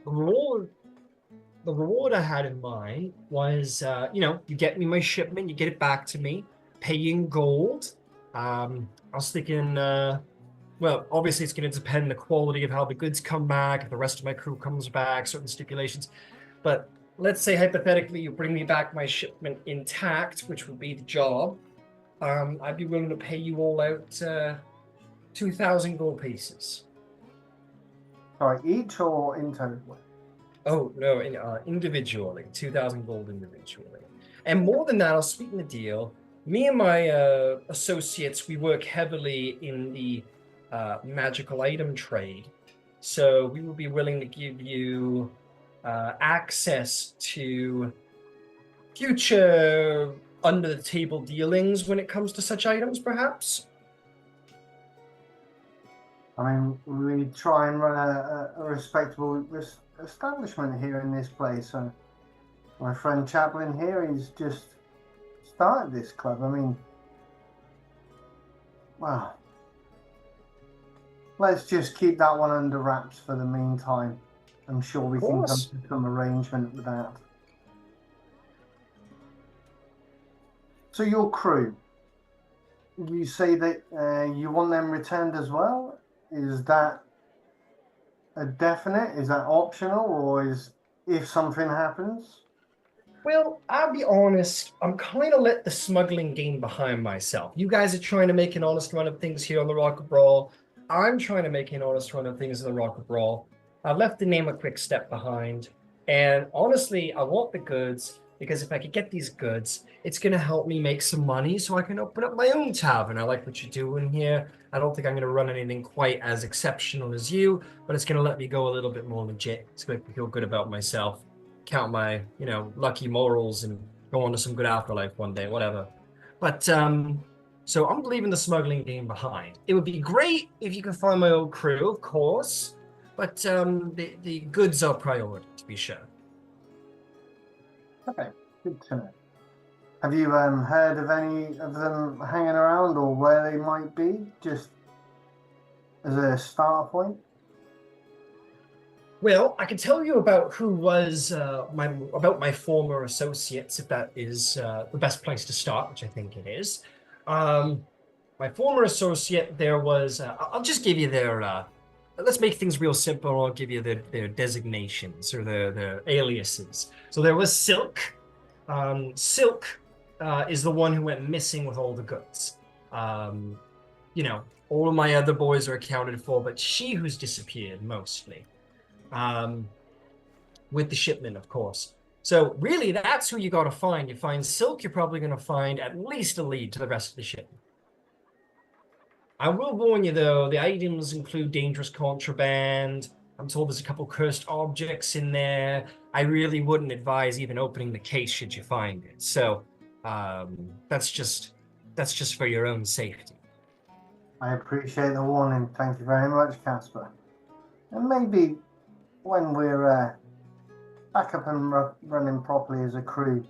the reward, the reward I had in mind was, you get me my shipment, you get it back to me, pay you in gold. I was thinking, well, obviously it's going to depend the quality of how the goods come back, if the rest of my crew comes back, certain stipulations. But let's say hypothetically you bring me back my shipment intact, which would be the job. I'd be willing to pay you all out 2,000 gold pieces. Sorry, each or in total? Oh, no, individually, 2,000 gold individually. And more than that, I'll sweeten the deal. Me and my associates, we work heavily in the magical item trade. So we will be willing to give you access to future under the table dealings when it comes to such items, perhaps. I mean, we try and run a respectable establishment here in this place. So my friend Chaplin here, he's just started this club. I mean, well, let's just keep that one under wraps for the meantime. I'm sure we Of can come course. to some arrangement with that. So your crew, you say that you want them returned as well? Is that a definite? Is that optional, or is if something happens? Well, I'll be honest, I'm kind of let the smuggling game behind myself. You guys are trying to make an honest run of things here on the Rock of Brawl. I'm trying to make an honest run of things on the Rock of Brawl. I've left the name a quick step behind. And honestly, I want the goods because if I could get these goods, it's going to help me make some money so I can open up my own tavern. I like what you're doing here. I don't think I'm going to run anything quite as exceptional as you, but it's going to let me go a little bit more legit. It's going to make me feel good about myself, count my, lucky morals and go on to some good afterlife one day, whatever. But so I'm leaving the smuggling game behind. It would be great if you could find my old crew, of course, but the goods are priority to be sure. Okay, good to know. Have you heard of any of them hanging around or where they might be, just as a start point? Well, I can tell you about who was my former associates, if that is the best place to start, which I think it is. Um, my former associate, there was. I'll just give you their. Let's make things real simple. I'll give you their designations or their aliases. So there was Silk. Silk is the one who went missing with all the goods. Um, all of my other boys are accounted for, but she who's disappeared mostly um, with the shipment, of course. So really, that's who you got to find. You find Silk, you're probably going to find at least a lead to the rest of the shipment. I will warn you, though, the items include dangerous contraband. I'm told there's a couple cursed objects in there. I really wouldn't advise even opening the case should you find it. So that's just for your own safety. I appreciate the warning. Thank you very much, Casper. And maybe when we're back up and running properly as a crew,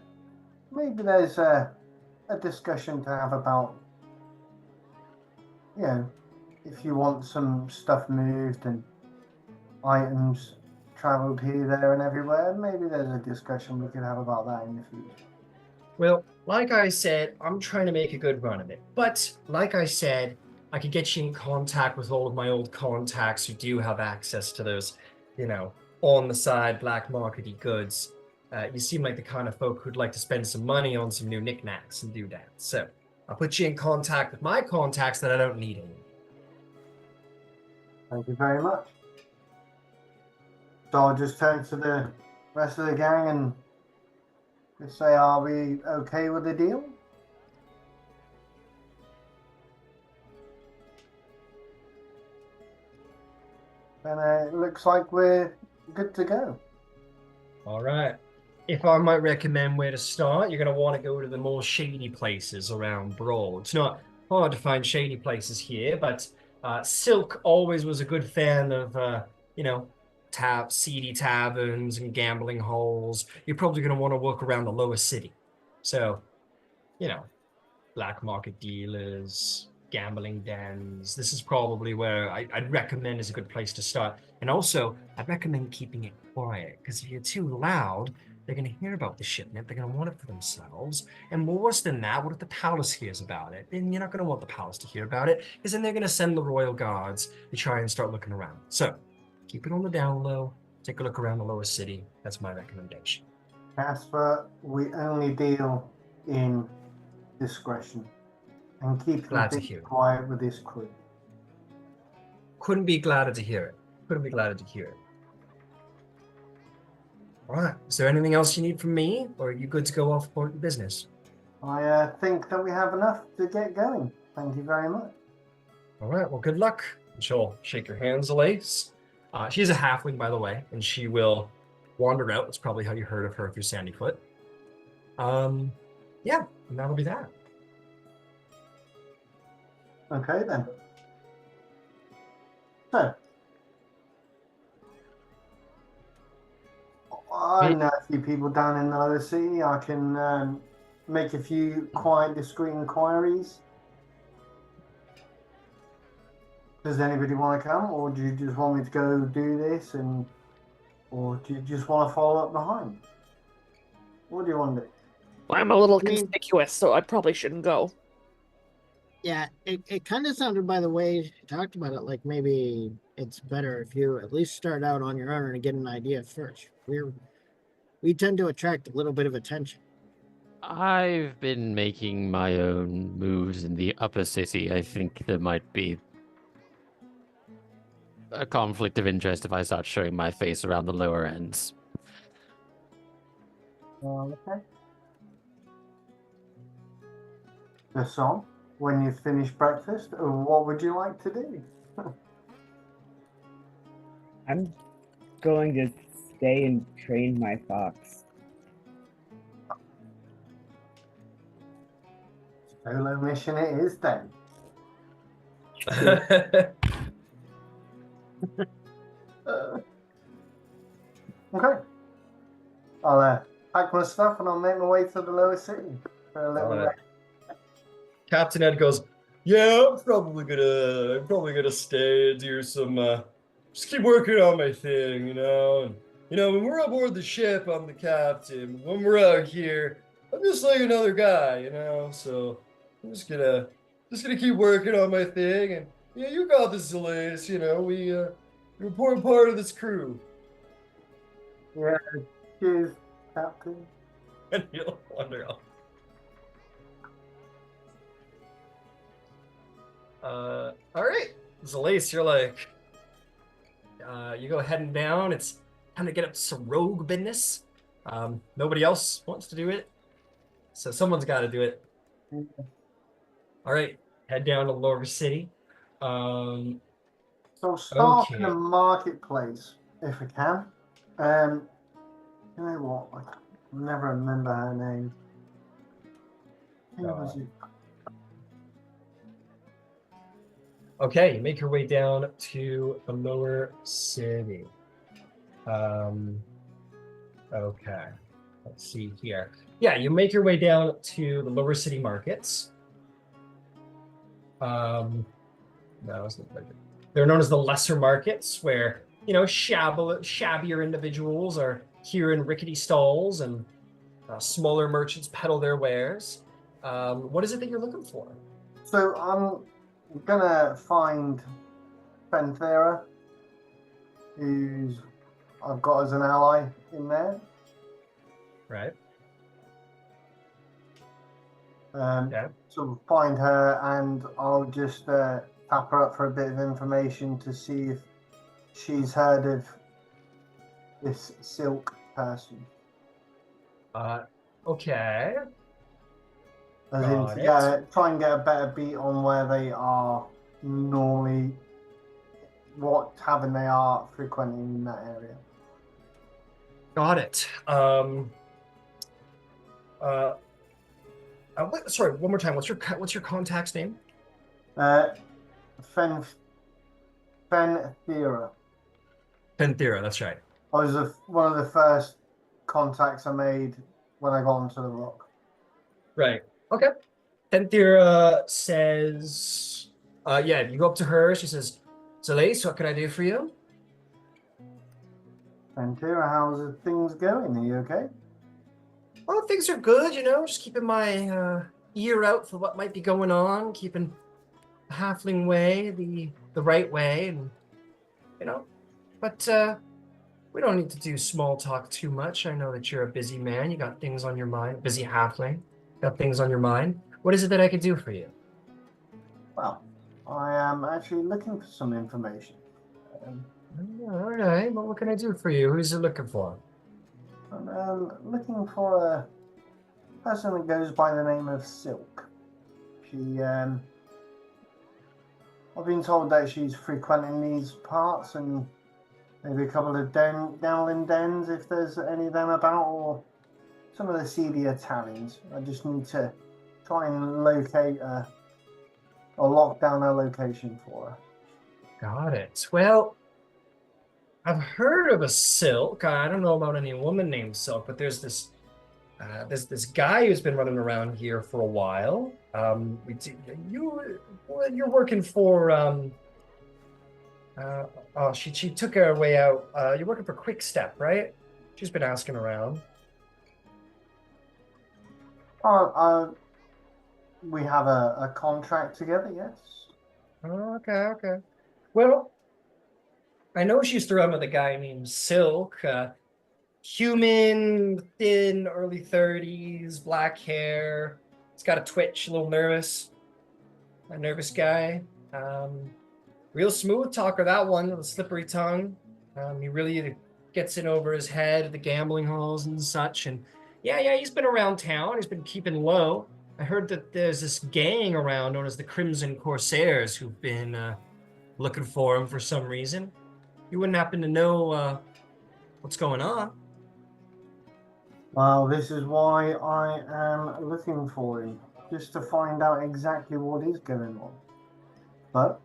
maybe there's a discussion to have about, if you want some stuff moved and items traveled here, there, and everywhere, maybe there's a discussion we could have about that in the future. Well, like I said, I'm trying to make a good run of it. But like I said, I could get you in contact with all of my old contacts who do have access to those, you know, on the side black markety goods. You seem like the kind of folk who'd like to spend some money on some new knickknacks and doodads. So I'll put you in contact with my contacts that I don't need anymore. Thank you very much. So I'll just turn to the rest of the gang and just say, are we okay with the deal? Then it looks like we're good to go. All right. If I might recommend where to start, you're going to want to go to the more shady places around Brawl. It's not hard to find shady places here, but Silk always was a good fan of, seedy taverns and gambling halls. You're probably going to want to work around the lower city. So, you know, black market dealers, gambling dens. This is probably where I'd recommend is a good place to start. And also, I'd recommend keeping it quiet because if you're too loud, they're going to hear about the shipment. They're going to want it for themselves. And worse than that, what if the palace hears about it? Then you're not going to want the palace to hear about it because then they're going to send the royal guards to try and start looking around. So keep it on the down low. Take a look around the lower city. That's my recommendation. Casper, we only deal in discretion and keeping Glad to things hear it. quiet with this crew. Couldn't be gladder to hear it. Couldn't be gladder to hear it. All right. Is there anything else you need from me, or are you good to go off for business? I think that we have enough to get going. Thank you very much. All right. Well, good luck. And she'll shake your hands, Elise. She's a halfling, by the way, and she will wander out. That's probably how you heard of her through Sandyfoot. Yeah, and that'll be that. Okay then. So, I know a few people down in the lower city. I can make a few quiet, discreet inquiries. Does anybody want to come, or do you just want me to go do this, or do you just want to follow up behind? What do you want to do? Well, I'm a little I mean- conspicuous, so I probably shouldn't go. Yeah, it kind of sounded by the way you talked about it like maybe it's better if you at least start out on your own and get an idea first. We tend to attract a little bit of attention. I've been making my own moves in the upper city. I think there might be a conflict of interest if I start showing my face around the lower ends. Okay. The song. When you finish breakfast, what would you like to do? I'm going to stay and train my fox. Solo mission it is then. Okay. I'll pack my stuff and I'll make my way to the lower city for a little Alright. bit. Captain Ed goes, yeah, I'm probably gonna stay and do some just keep working on my thing, you know. And you know, when we're aboard the ship, I'm the captain. When we're out here, I'm just like another guy, you know. So I'm just gonna keep working on my thing. And yeah, you got this, Zelais, you know, you're an important part of this crew. Yeah. Cheers, Captain. And you'll wander off. All right, Zelais, you're like, you go heading down. It's time to get up to some rogue business. Nobody else wants to do it, so someone's got to do it. All right, head down to Lower City. So start in Okay. the marketplace if I can. You know what? I never remember her name. Who was it? Okay, you make your way down to the Lower City. Okay, let's see here. Yeah, you make your way down to the Lower City markets. No, it's not like it. They're known as the lesser markets, where you know shabbier individuals are here in rickety stalls, and smaller merchants peddle their wares. What is it that you're looking for? So I'm gonna find Fenthera, who's I've got as an ally in there. Right. Yeah. So find her, and I'll just tap her up for a bit of information to see if she's heard of this Silk person. Okay. As in, Got to it. try and get a better beat on where they are normally, what tavern they are frequenting in that area. Got it. Sorry, one more time. What's your contact's name? Fenthera. Fenthera, that's right. I was one of the first contacts I made when I got onto the rock. Right. Okay. Cynthia says, yeah, you go up to her. She says, Celeste, what can I do for you? And Tira, how's things going? Are you okay? Well, things are good, just keeping my ear out for what might be going on, keeping the halfling way the right way, and, but we don't need to do small talk too much. I know that you're a busy man. You got things on your mind, busy halfling, got things on your mind. What is it that I could do for you? Well, I am actually looking for some information. All right, well, what can I do for you? Who's it looking for? I'm looking for a person that goes by the name of Silk. I've been told that she's frequenting these parts and maybe a couple of downland dens if there's any of them about, or some of the seedier taverns. I just need to try and locate or lock down a location for her. Got it. Well, I've heard of a Silk. I don't know about any woman named Silk, but there's this guy who's been running around here for a while. You're working for she took her way out. You're working for Quick Step, right? She's been asking around. We have a contract together, yes. Oh, okay. Well, I know she used to run with a guy named Silk. Human, thin, early 30s, black hair. He's got a twitch, a little nervous. A nervous guy. Real smooth talker, that one, with a slippery tongue. He really gets in over his head at the gambling halls and such. And yeah, he's been around town. He's been keeping low. I heard that there's this gang around known as the Crimson Corsairs who've been looking for him for some reason. You wouldn't happen to know what's going on? Well, this is why I am looking for him, just to find out exactly what is going on. But,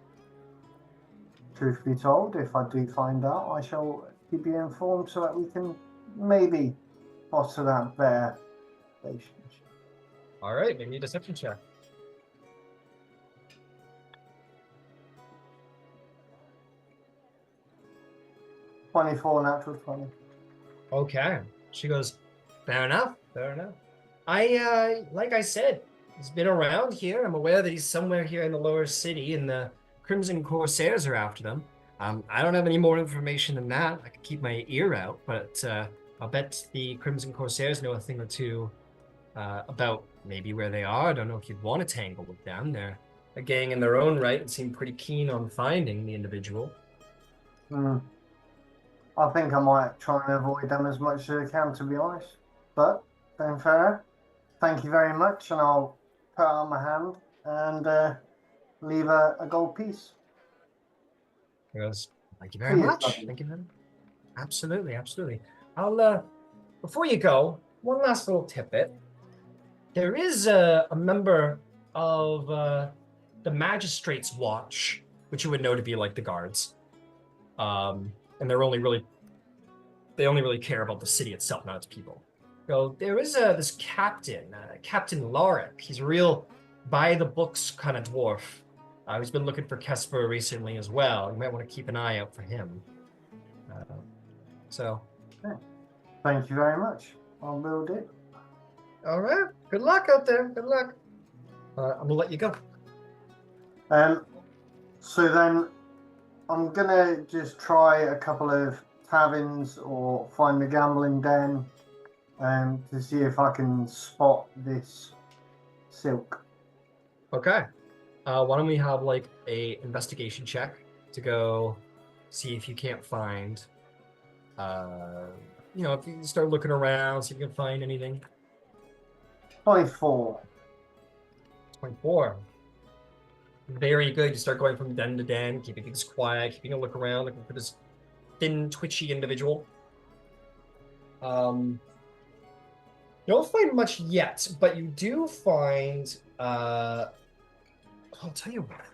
truth be told, if I do find out, I shall keep you informed so that we can maybe foster that better relationship. All right, maybe a deception check. '24 natural 20. Okay. She goes, fair enough. I like I said, he's been around here. I'm aware that he's somewhere here in the lower city and the Crimson Corsairs are after them. I don't have any more information than that. I could keep my ear out, but I'll bet the Crimson Corsairs know a thing or two about maybe where they are. I don't know if you'd want to tangle with them. They're a gang in their own right and seem pretty keen on finding the individual. I think I might try and avoid them as much as I can, to be honest. But, being fair, thank you very much, and I'll put out my hand and leave a gold piece. He goes, thank you very much. Thank you very much. Absolutely. I'll, before you go, one last little tidbit. There is a member of the Magistrate's Watch, which you would know to be like the guards. And they only really care about the city itself, not its people. So there is this captain, Captain Lorik. He's a real by-the-books kind of dwarf. Who's been looking for Kesper recently as well. You might want to keep an eye out for him. Thank you very much. I will do. All right. Good luck out there. Good luck. I'm gonna let you go. So then, I'm gonna just try a couple of taverns or find a gambling den, to see if I can spot this Silk. Okay. Why don't we have like a investigation check to go see if you can't find, if you start looking around, see if you can find anything. 24. 24. Very good. You start going from den to den, keeping things quiet, keeping a look around, looking for this thin, twitchy individual. You don't find much yet, but you do find. I'll tell you what.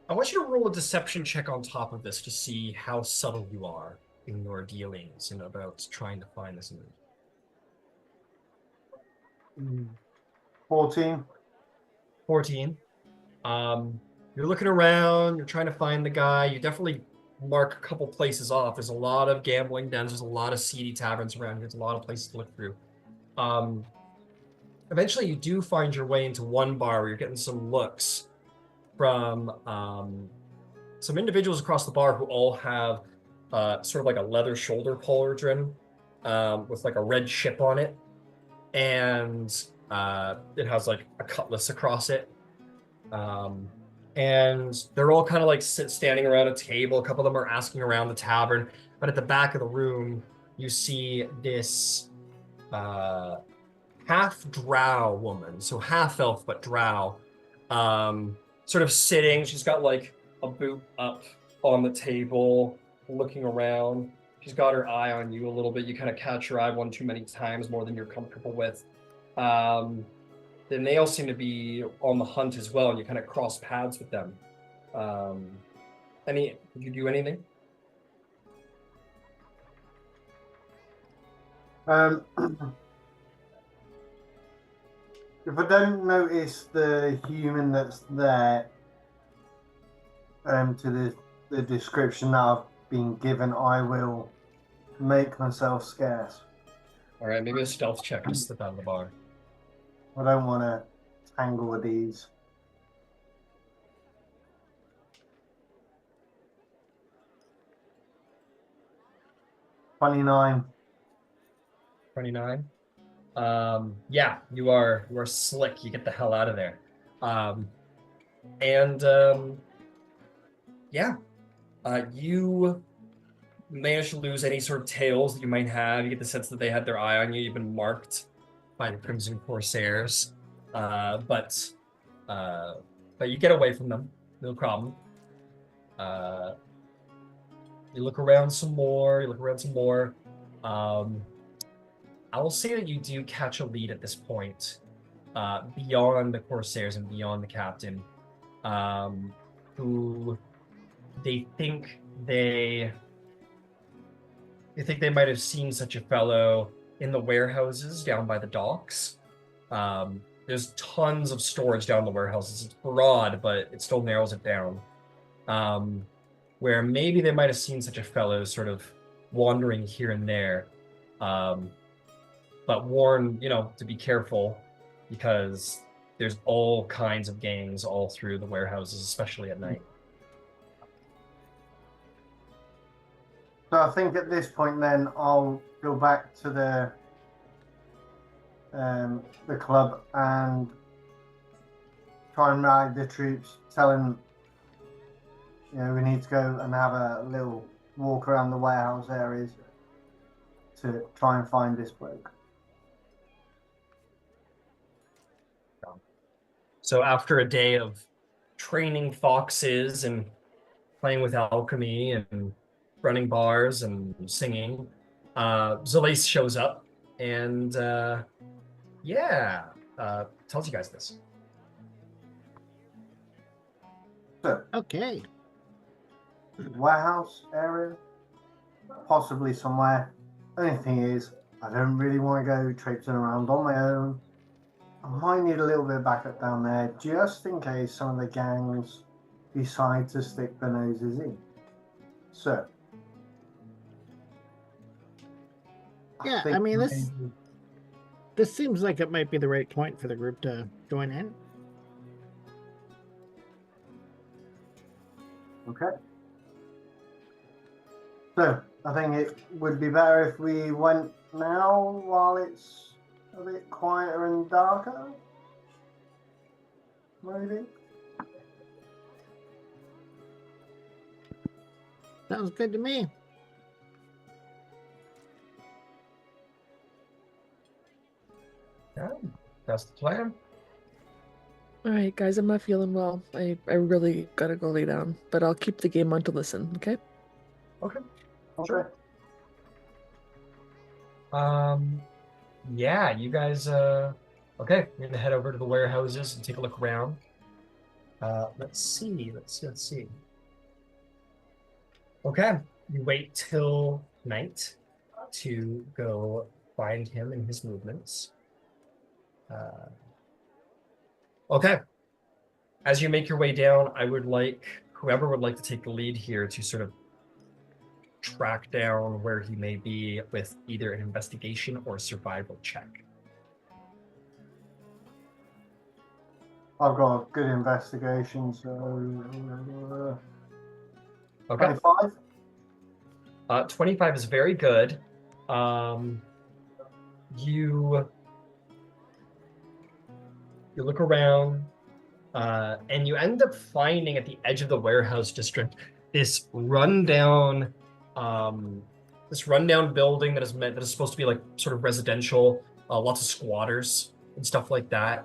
I want you to roll a deception check on top of this to see how subtle you are in your dealings and about trying to find this individual. 14. 14. You're looking around, you're trying to find the guy. You definitely mark a couple places off. There's a lot of gambling dens, there's a lot of seedy taverns around here. There's a lot of places to look through. Eventually you do find your way into one bar where you're getting some looks from some individuals across the bar who all have sort of like a leather shoulder pauldron with like a red ship on it. And it has like a cutlass across it. And they're all kind of like standing around a table. A couple of them are asking around the tavern. But at the back of the room, you see this half drow woman, so half elf but drow, sort of sitting. She's got like a boot up on the table, looking around. She's got her eye on you a little bit. You kind of catch her eye one too many times, more than you're comfortable with. Then they all seem to be on the hunt as well, and you kind of cross paths with them. Did you do anything? If I don't notice the human that's there, to the description that I've been given, I will make myself scarce. All right, maybe a stealth check to slip out of the bar. I don't want to tangle with these. 29. 29. Yeah, you are slick. You get the hell out of there. You manage to lose any sort of tails that you might have. You get the sense that they had their eye on you. You've been marked by the Crimson Corsairs. But you get away from them. No problem. You look around some more. I will say that you do catch a lead at this point, beyond the Corsairs and beyond the captain, who they think they might have seen such a fellow in the warehouses down by the docks. There's tons of storage down the warehouses. It's broad, but it still narrows it down. Where maybe they might have seen such a fellow sort of wandering here and there. But warn, to be careful, because there's all kinds of gangs all through the warehouses, especially at night. So I think at this point then I'll go back to the club and try and rally the troops, tell them, we need to go and have a little walk around the warehouse areas to try and find this bloke. So after a day of training foxes and playing with alchemy and running bars and singing, Zalace shows up and tells you guys this. So, Okay. warehouse area, possibly somewhere. Only thing is, I don't really want to go traipsing around on my own. I might need a little bit of backup down there, just in case some of the gangs decide to stick their noses in. So, Yeah, think I mean, maybe- this seems like it might be the right point for the group to join in. Okay. So, I think it would be better if we went now while it's a bit quieter and darker. Maybe. Sounds good to me. Yeah, that's the plan. All right, guys, I'm not feeling well. I really gotta go lay down, but I'll keep the game on to listen, okay? Okay. Sure. Yeah, you guys, okay, you're gonna head over to the warehouses and take a look around. Let's see. Okay, you wait till night to go find him and his movements. Okay, As you make your way down, I would like whoever would like to take the lead here to sort of track down where he may be with either an investigation or a survival check. I've got a good investigation, so Okay. 25. 25 is very good. You look around, and you end up finding at the edge of the warehouse district this rundown, building that is supposed to be like sort of residential, lots of squatters and stuff like that.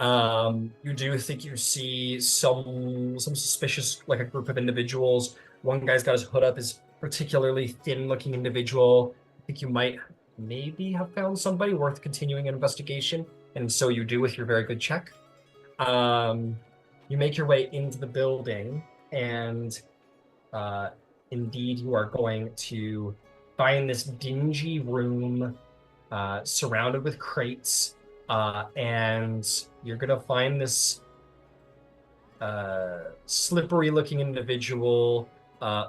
You do think you see some suspicious, like a group of individuals. One guy's got his hood up, is particularly thin-looking individual. I think you might maybe have found somebody worth continuing an investigation, and so you do with your very good check. You make your way into the building, and indeed you are going to find this dingy room surrounded with crates. And you're gonna find this slippery looking individual,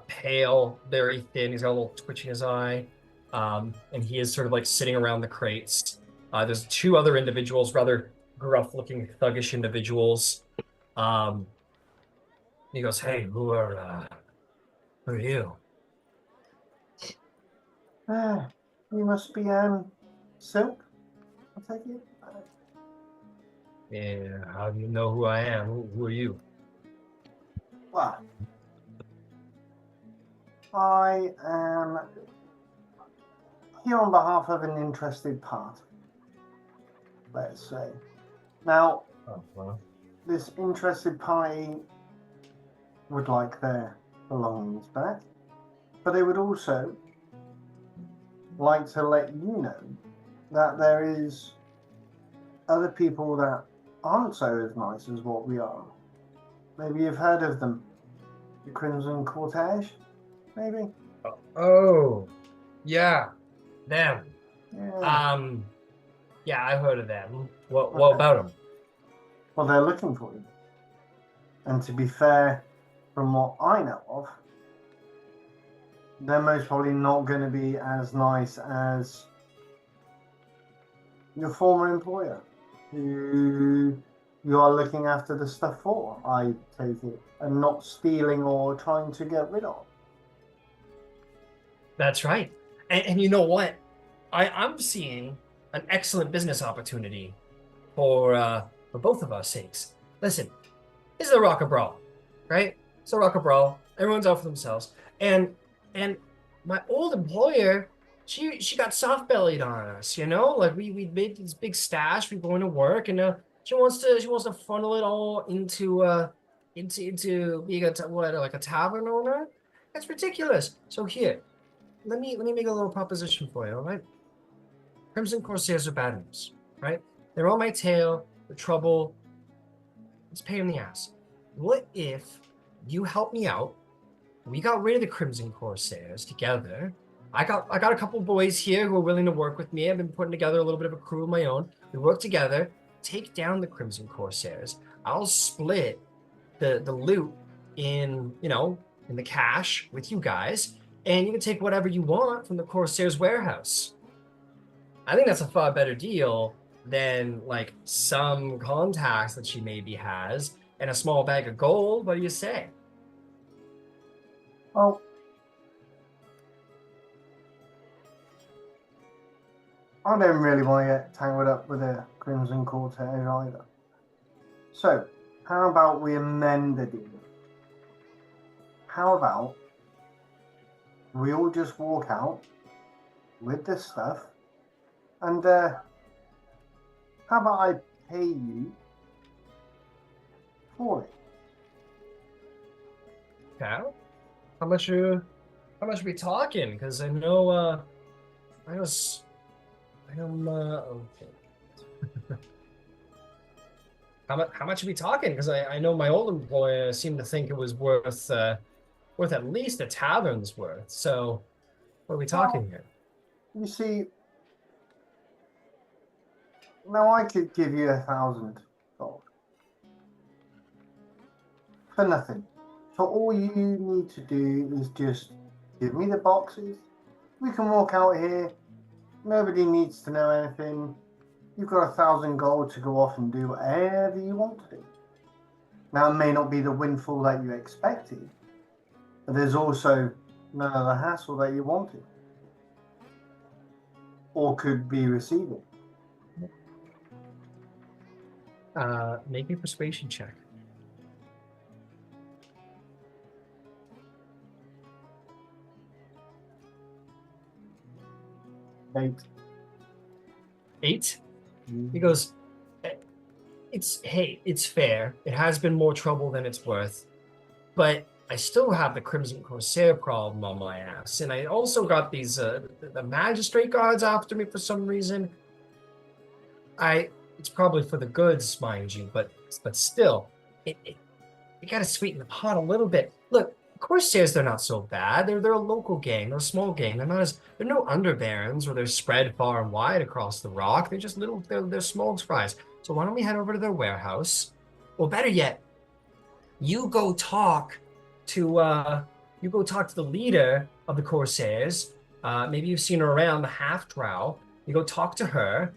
pale, very thin. He's got a little twitch in his eye. And he is sort of like sitting around the crates. There's two other individuals, rather gruff looking, thuggish individuals. He goes, "Hey, who are you?" You must be Silk, I take it. Yeah, how do you know who I am? Who are you? Well, I am here on behalf of an interested party, let's say. Now, Oh, well. this interested party would like their belongings back, but they would also like to let you know that there is other people that aren't so as nice as what we are. Maybe you've heard of them. The Crimson Cortege, maybe? Oh, yeah, them. Yeah. Yeah, I heard of them. What about them? Well, they're looking for you. And to be fair, from what I know of, they're most probably not going to be as nice as your former employer, who you are looking after the stuff for, I take it, and not stealing or trying to get rid of. That's right. And you know what? I'm seeing an excellent business opportunity for both of our sakes. Listen, this is a rock and brawl, right? It's a rock and brawl. Everyone's out for themselves. And my old employer, she got soft bellied on us, you know? Like we made this big stash, we going to work, and she wants to funnel it all into being like a tavern owner. That's ridiculous. So here, let me make a little proposition for you, all right? Crimson Corsairs are bad news, right? They're on my tail, they're trouble. It's a pain in the ass. What if you help me out? We got rid of the Crimson Corsairs together. I got a couple boys here who are willing to work with me. I've been putting together a little bit of a crew of my own. We work together, take down the Crimson Corsairs. I'll split the loot in the cash with you guys, and you can take whatever you want from the Corsairs warehouse. I think that's a far better deal than like some contacts that she maybe has and a small bag of gold. What do you say? Well, I don't really want to get tangled up with a Crimson Cortege either. So, how about we amend the deal? How about we all just walk out with this stuff, and how about I pay you for it? Okay. How much are we talking? Because I know okay. How much are we talking? Because I know my old employer seemed to think it was worth at least a tavern's worth. So what are we talking here? You see, now I could give you $1,000, for nothing. So all you need to do is just give me the boxes. We can walk out here. Nobody needs to know anything. You've got 1,000 gold to go off and do whatever you want to do. Now, it may not be the windfall that you expected, but there's also none of the hassle that you wanted or could be receiving. Make a persuasion check. Eight. 8. He goes, it's fair. It has been more trouble than it's worth, but I still have the Crimson Corsair problem on my ass, and I also got these the magistrate guards after me for some reason. It's probably for the goods, mind you, but still, you gotta sweeten the pot a little bit. Look, Corsairs, they're not so bad. They're a local gang. They're a small gang. They're no underbarons where they're spread far and wide across the rock. They're just they're small fries. So why don't we head over to their warehouse? Or better yet, you go talk to the leader of the Corsairs. Maybe you've seen her around, the half-drow. You go talk to her,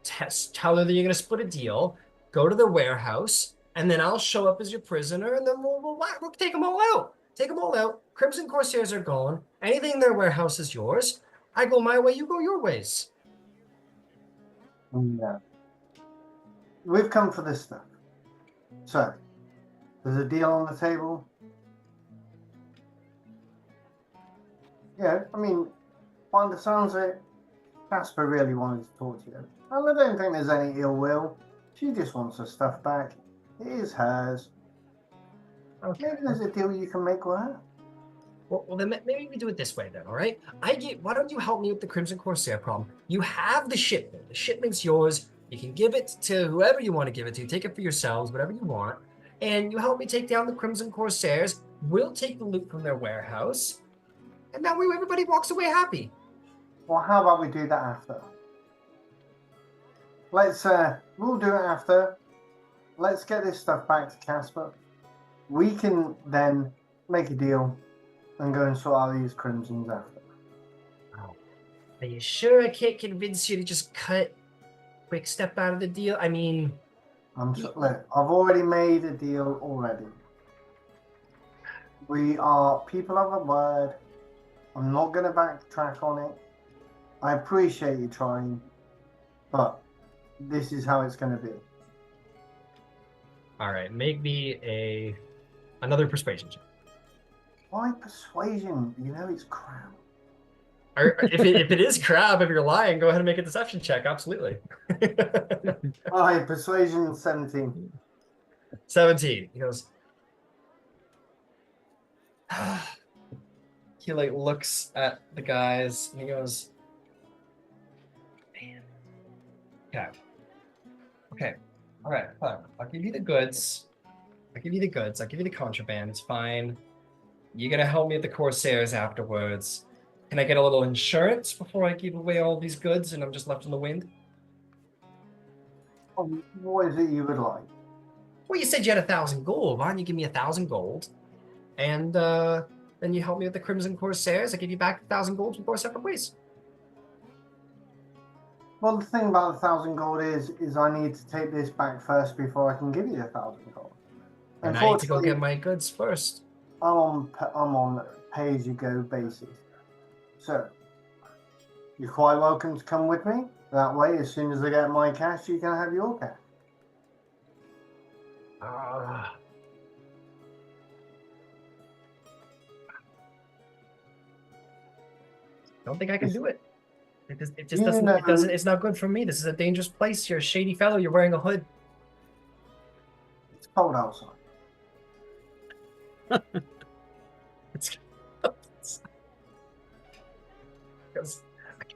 tell her that you're gonna split a deal, go to their warehouse, and then I'll show up as your prisoner, and then we'll take them all out. Take them all out. Crimson Corsairs are gone. Anything in their warehouse is yours. I go my way, you go your ways. No. We've come for this stuff. So, there's a deal on the table. Yeah, I mean, by the sounds of it, Casper really wanted to talk to you. And I don't think there's any ill will. She just wants her stuff back. It is hers. Okay. Maybe there's a deal you can make with her. Well, then maybe we do it this way then, all right? Why don't you help me with the Crimson Corsair problem? You have the shipment. The shipment's yours. You can give it to whoever you want to give it to. Take it for yourselves, whatever you want. And you help me take down the Crimson Corsairs. We'll take the loot from their warehouse. And that way everybody walks away happy. Well, how about we do that after? We'll do it after. Let's get this stuff back to Casper. We can then make a deal and go and sort out these crimsons after. Are you sure I can't convince you to just cut quick step out of the deal? I mean... Look, I've already made a deal already. We are people of a word. I'm not going to backtrack on it. I appreciate you trying, but this is how it's going to be. All right, make me another persuasion check. Why persuasion? You know it's crap. If it is crab, if you're lying, go ahead and make a deception check. Absolutely. All right, persuasion 17. 17. He goes. He looks at the guys and he goes, man. Okay. All right, fine. I'll give you the goods. I'll give you the contraband. It's fine. You're gonna help me with the Corsairs afterwards. Can I get a little insurance before I give away all these goods and I'm just left in the wind? What is it you would like? Well, you said you had 1,000 gold. Why don't you give me 1,000 gold? And then you help me with the Crimson Corsairs. I give you back 1,000 gold. We go our separate ways. Well, the thing about 1,000 gold is I need to take this back first before I can give you 1,000 gold. And I need to go get my goods first. I'm on pay-as-you-go basis. So, you're quite welcome to come with me. That way, as soon as I get my cash, you can have your cash. Don't think I can do it. It just doesn't. It doesn't. It's not good for me. This is a dangerous place. You're a shady fellow. You're wearing a hood. It's cold outside.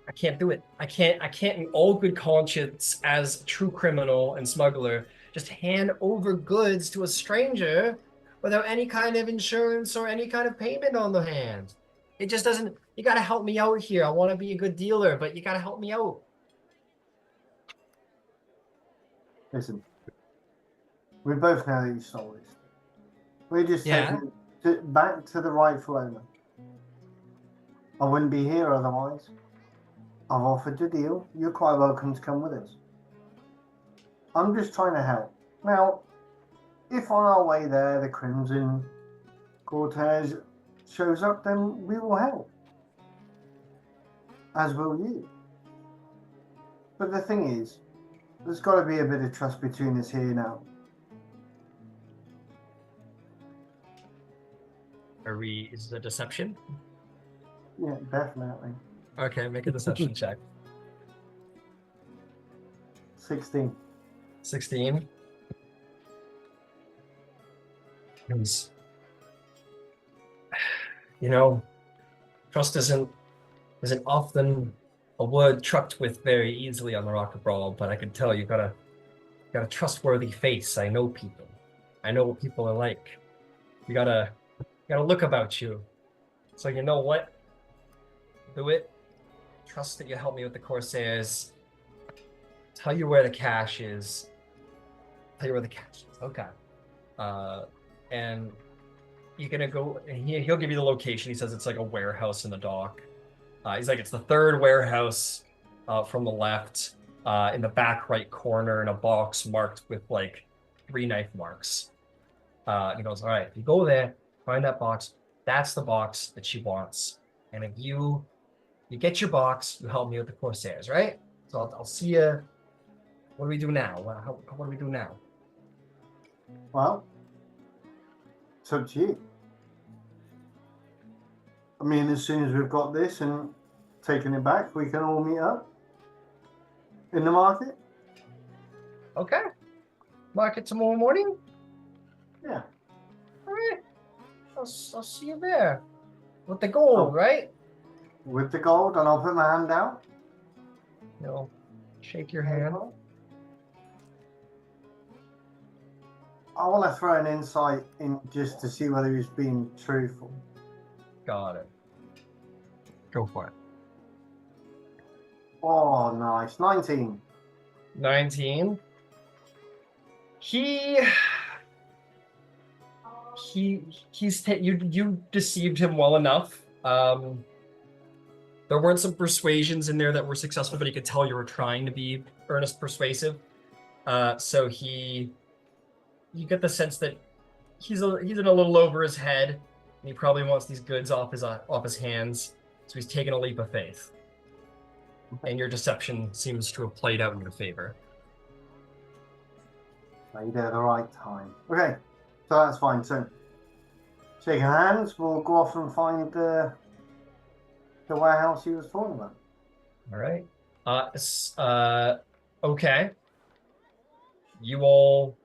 I can't do it. I can't in all good conscience as a true criminal and smuggler just hand over goods to a stranger without any kind of insurance or any kind of payment on the hand. It just doesn't. You got to help me out here. I want to be a good dealer, but you got to help me out. Listen, we both know that you stole this. We're just Yeah. taking it back to the rightful owner. I wouldn't be here otherwise. I've offered a deal. You're quite welcome to come with us. I'm just trying to help. Now, if on our way there the Crimson Cortege shows up, then we will help. As will you. But the thing is, there's got to be a bit of trust between us here now. Is it a deception? Yeah, definitely. Okay, make a deception check. 16. 16. Because, trust isn't often a word trucked with very easily on the Rock of Brawl, but I can tell you got a trustworthy face. I know people. I know what people are like. You got a look about you. So you know what? Do it. Trust that you help me with the Corsairs. Tell you where the cash is. Okay. And you're gonna go, and he'll give you the location. He says it's like a warehouse in the dock. He's like, it's the third warehouse from the left, in the back right corner, in a box marked with like 3 knife marks. He goes, all right, if you go there, find that box. That's the box that she wants. And if you get your box, you help me with the Corsairs, right? So I'll see you. What do we do now? What do we do now? Well, it's up to you. I mean, as soon as we've got this and taken it back, we can all meet up in the market. Okay. Market tomorrow morning? Yeah. All right. I'll see you there. With the gold, right? With the gold, and I'll put my hand out. Shake your hand. I want to throw an insight in just to see whether he's being truthful. Got it. Go for it. Oh, nice. 19. 19. You deceived him well enough. There weren't some persuasions in there that were successful, but he could tell you were trying to be earnest persuasive. So you get the sense that he's in a little over his head, and he probably wants these goods off his hands. So he's taking a leap of faith. And your deception seems to have played out in your favor. Made at the right time. Okay, so that's fine. So, shaking hands, we'll go off and find the warehouse he was talking about. All right. Okay. You all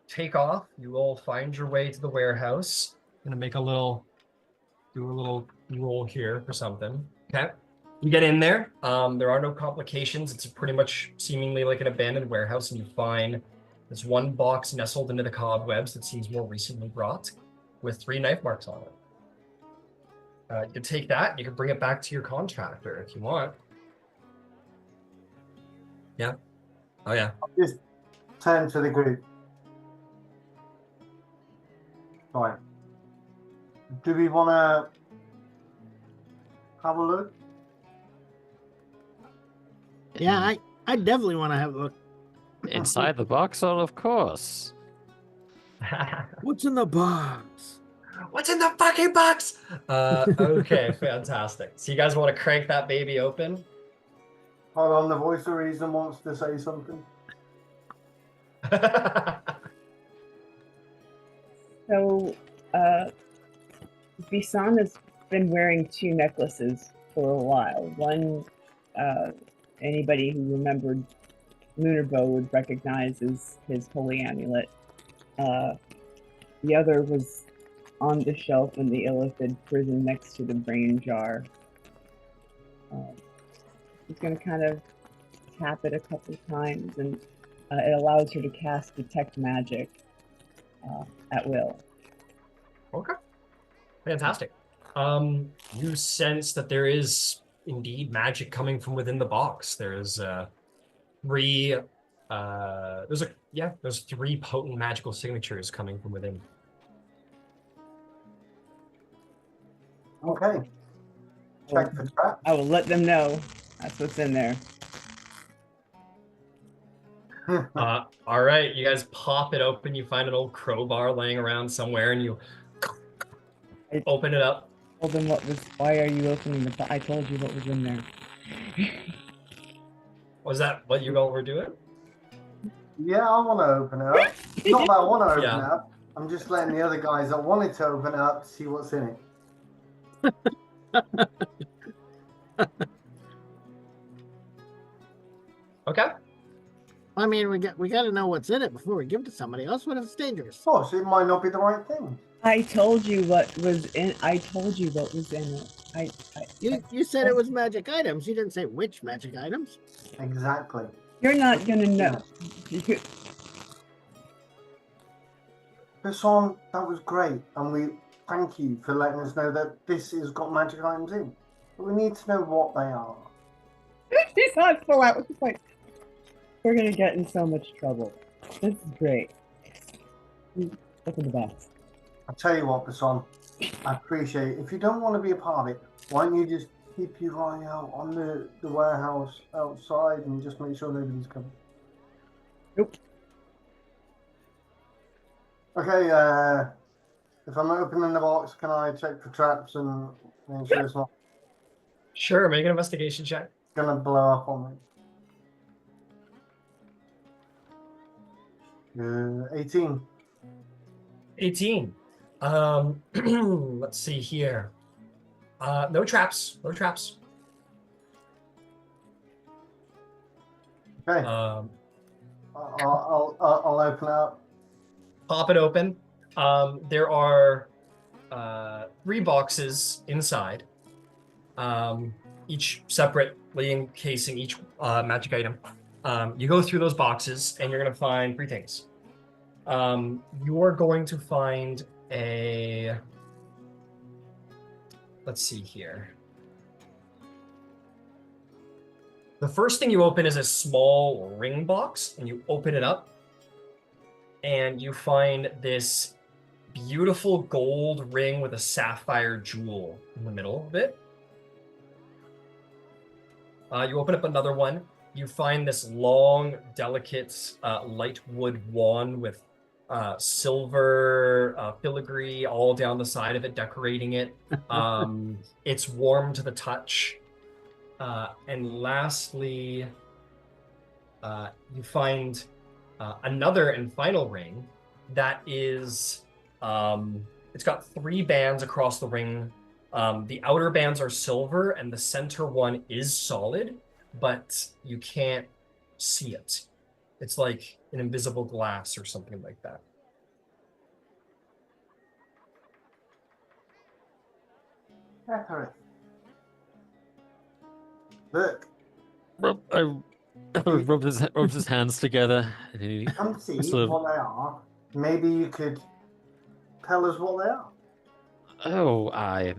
take off. You all find your way to the warehouse. I'm gonna do a little roll here for something. Okay. You get in there. There are no complications. It's pretty much seemingly like an abandoned warehouse, and you find this one box nestled into the cobwebs that seems more recently brought, with 3 knife marks on it. You can take that. You can bring it back to your contractor if you want. Yeah. Oh yeah. I'll just turn to the group. Right. Do we want to have a look? Yeah, I definitely want to have a look. Inside the box, well, of course. What's in the box? What's in the fucking box? Okay, fantastic. So you guys want to crank that baby open? Hold on, the voice of reason wants to say something. So, Bisan has been wearing 2 necklaces for a while. One, anybody who remembered Lunarbow would recognize as his holy amulet. The other was on the shelf in the Illithid prison next to the brain jar. She's going to kind of tap it a couple times, and it allows her to cast Detect Magic at will. Okay. Fantastic. You sense that there is indeed magic coming from within the box. There's 3 there's 3 potent magical signatures coming from within. Okay. Check for traps. I will let them know that's what's in there. All right, you guys pop it open. You find an old crowbar laying around somewhere, and you open it up. Told them what was. Why are you opening the? I told you what was in there. Was that what you all were doing? Yeah, I want to open it up. Not that I want to open Yeah. it up. I'm just letting the other guys that wanted to open it up see what's in it. Okay. I mean, we got to know what's in it before we give it to somebody else. What if it's dangerous? Of course, it might not be the right thing. I told you what was in. I told you what was in it. You said it was magic items. You didn't say which magic items. Exactly. You're not gonna know. Person, that was great, and we thank you for letting us know that this has got magic items in. But we need to know what they are. She's not full out with the point. We're gonna get in so much trouble. This is great. Open the box. I'll tell you what, Person, I appreciate it. If you don't want to be a part of it, why don't you just keep your eye out on the warehouse outside and just make sure nobody's coming? Nope. Okay, if I'm opening the box, can I check for traps and make sure it's not Sure, make an investigation check. gonna blow up on me? 18. 18. Let's see here. No traps. No traps. Okay, I'll open it up. Pop it open. There are 3 boxes inside, each separately encasing each magic item. You go through those boxes, and you're going to find 3 things. You're going to find a... Let's see here. The first thing you open is a small ring box, and you open it up, and you find this beautiful gold ring with a sapphire jewel in the middle of it. You open up another one. You find this long, delicate, light wood wand with silver filigree all down the side of it, decorating it. It's warm to the touch. And lastly, you find another and final ring that is, it's got 3 bands across the ring. The outer bands are silver and the center one is solid, but you can't see it. It's like an invisible glass or something like that. Catherine. Look, Rubs his hands together. And he come see sort of- what they are. Maybe you could tell us what they are. Oh, I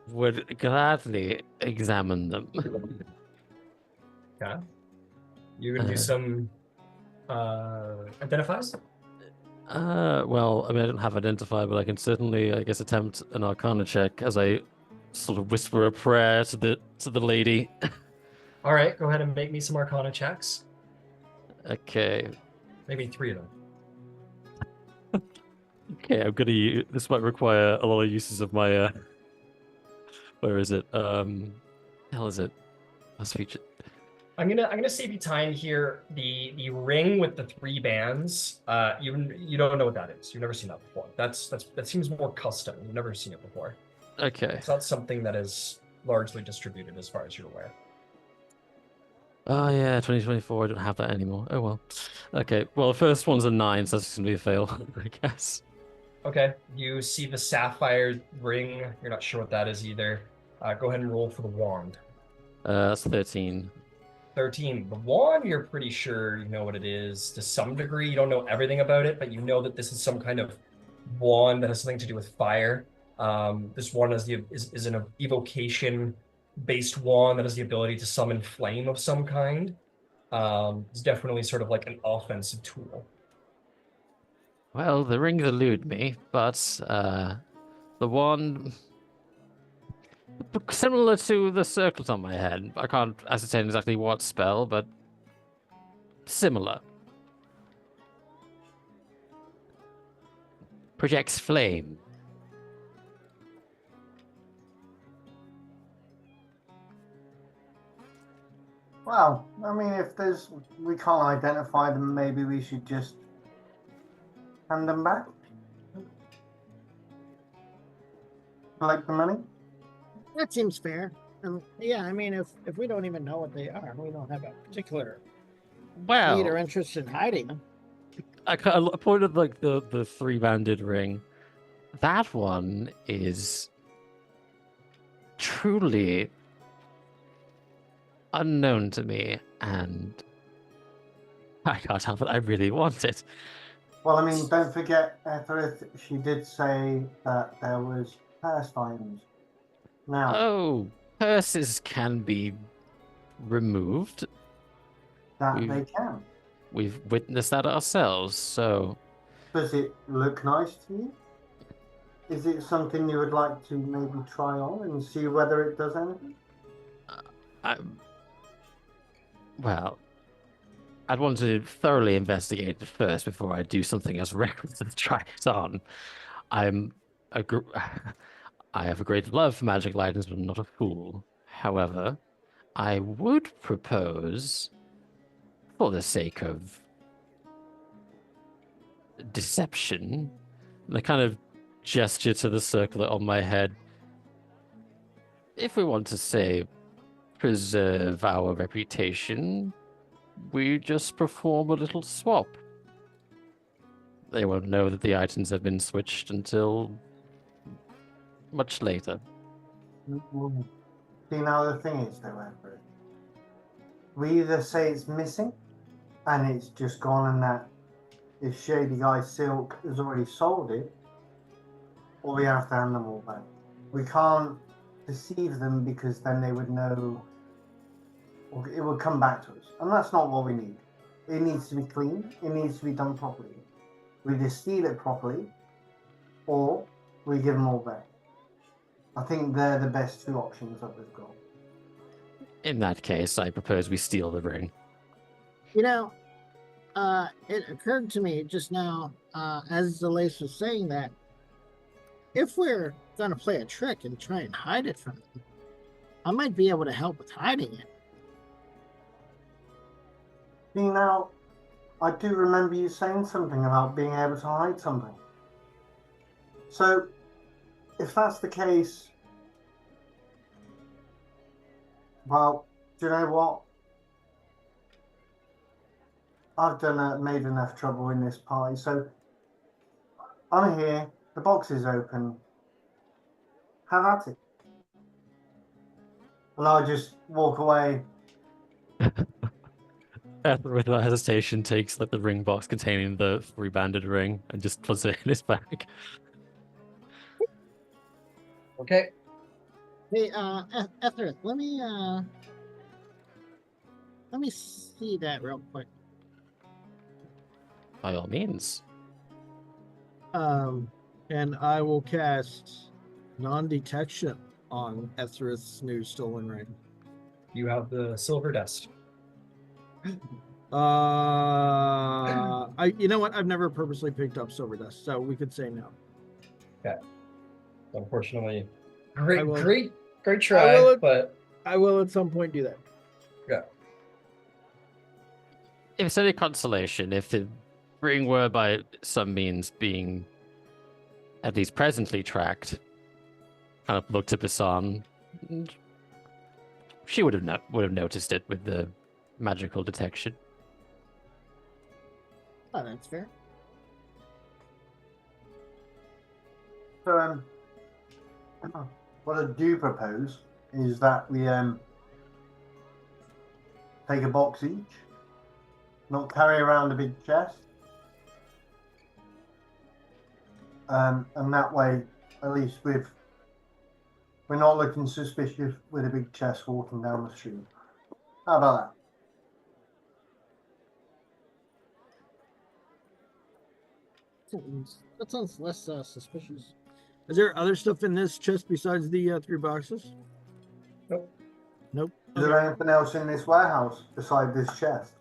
would gladly examine them. Okay. You're gonna do some identifies? Well, I mean, I don't have identify, but I can certainly, I guess, attempt an Arcana check as I sort of whisper a prayer to the lady. All right, go ahead and make me some Arcana checks. Okay. Maybe 3 of them. Okay, I'm gonna use. This might require a lot of uses of my. Where is it? Hell is it? Last feature. I'm gonna save you time here. The ring with the 3 bands. You don't know what that is. You've never seen that before. That seems more custom. You've never seen it before. Okay. It's not something that is largely distributed as far as you're aware. Oh yeah, 2024. I don't have that anymore. Oh well. Okay. Well, the first one's a 9, so that's gonna be a fail, I guess. Okay. You see the sapphire ring. You're not sure what that is either. Go ahead and roll for the wand. That's 13. 13. The wand, you're pretty sure you know what it is to some degree. You don't know everything about it, but you know that this is some kind of wand that has something to do with fire. This wand is an evocation-based wand that has the ability to summon flame of some kind. It's definitely sort of like an offensive tool. Well, the rings elude me, but the wand. Similar to the circles on my head. I can't ascertain exactly what spell, but similar. Projects flame. Well, I mean, if we can't identify them, maybe we should just hand them back. Collect the money. That seems fair. Yeah, I mean, if we don't even know what they are, we don't have a particular need or Well, interest in hiding them. I pointed like the three-banded ring. That one is truly unknown to me, and I can't help it. I really want it. Well, I mean, don't forget, Etherith, she did say that there was purse items. Now, Oh, purses can be removed. that We've they can. we've witnessed that ourselves. So, Does it look nice to you? Is it something you would like to maybe try on and see whether it does anything? I, well, I'd want to thoroughly investigate it first before I do something as reckless as try it on. I'm a I have a great love for magic items, but I'm not a fool. However, I would propose, for the sake of deception, the kind of gesture to the circlet on my head. If we want to say preserve our reputation, we just perform a little swap. They won't know that the items have been switched until much later. See, now the thing is, though, Everett, we either say it's missing and it's just gone and that this shady guy Silk has already sold it, or we have to hand them all back. We can't deceive them because then they would know, or it would come back to us. And that's not what we need. It needs to be clean, it needs to be done properly. We either steal it properly or we give them all back. I think they're the best two options that we've got. In that case, I propose we steal the ring. You know, it occurred to me just now, as Zelace was saying that, if we're going to play a trick and try and hide it from them, I might be able to help with hiding it. See, now, I do remember you saying something about being able to hide something. So, if that's the case, well, do you know what? I've made enough trouble in this party, so I'm here. The box is open. Have at it. And I'll just walk away. Without hesitation, takes like the ring box containing the three-banded ring and just puts it in his bag. Okay. Hey, Etherith, let me see that real quick. By all means. And I will cast non-detection on Etherith's new stolen ring. You have the silver dust. You know what? I've never purposely picked up silver dust, so we could say no. Okay. Unfortunately, I great, will- great, great I try, will- but I will at some point do that. yeah. If it's any consolation, if the ring were by some means being at least presently tracked, kind of looked at Basan, she would have noticed it with the magical detection. Oh, that's fair. So, what I do propose is that we take a box each, not carry around a big chest, and that way, at least we're not looking suspicious with a big chest walking down the street. How about That sounds less suspicious. Is there other stuff in this chest besides the 3 boxes? Nope. Nope. Is there anything else in this warehouse beside this chest?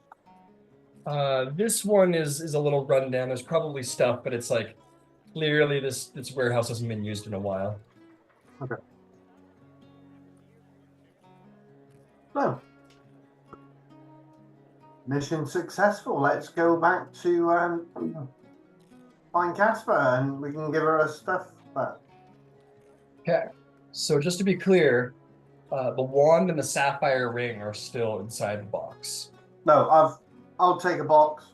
This one is a little rundown. There's probably stuff, but it's like clearly this warehouse hasn't been used in a while. Okay. So, mission successful. Let's go back to find Casper, and we can give her her stuff back. Okay. So just to be clear, the wand and the sapphire ring are still inside the box. No, I'll take a box.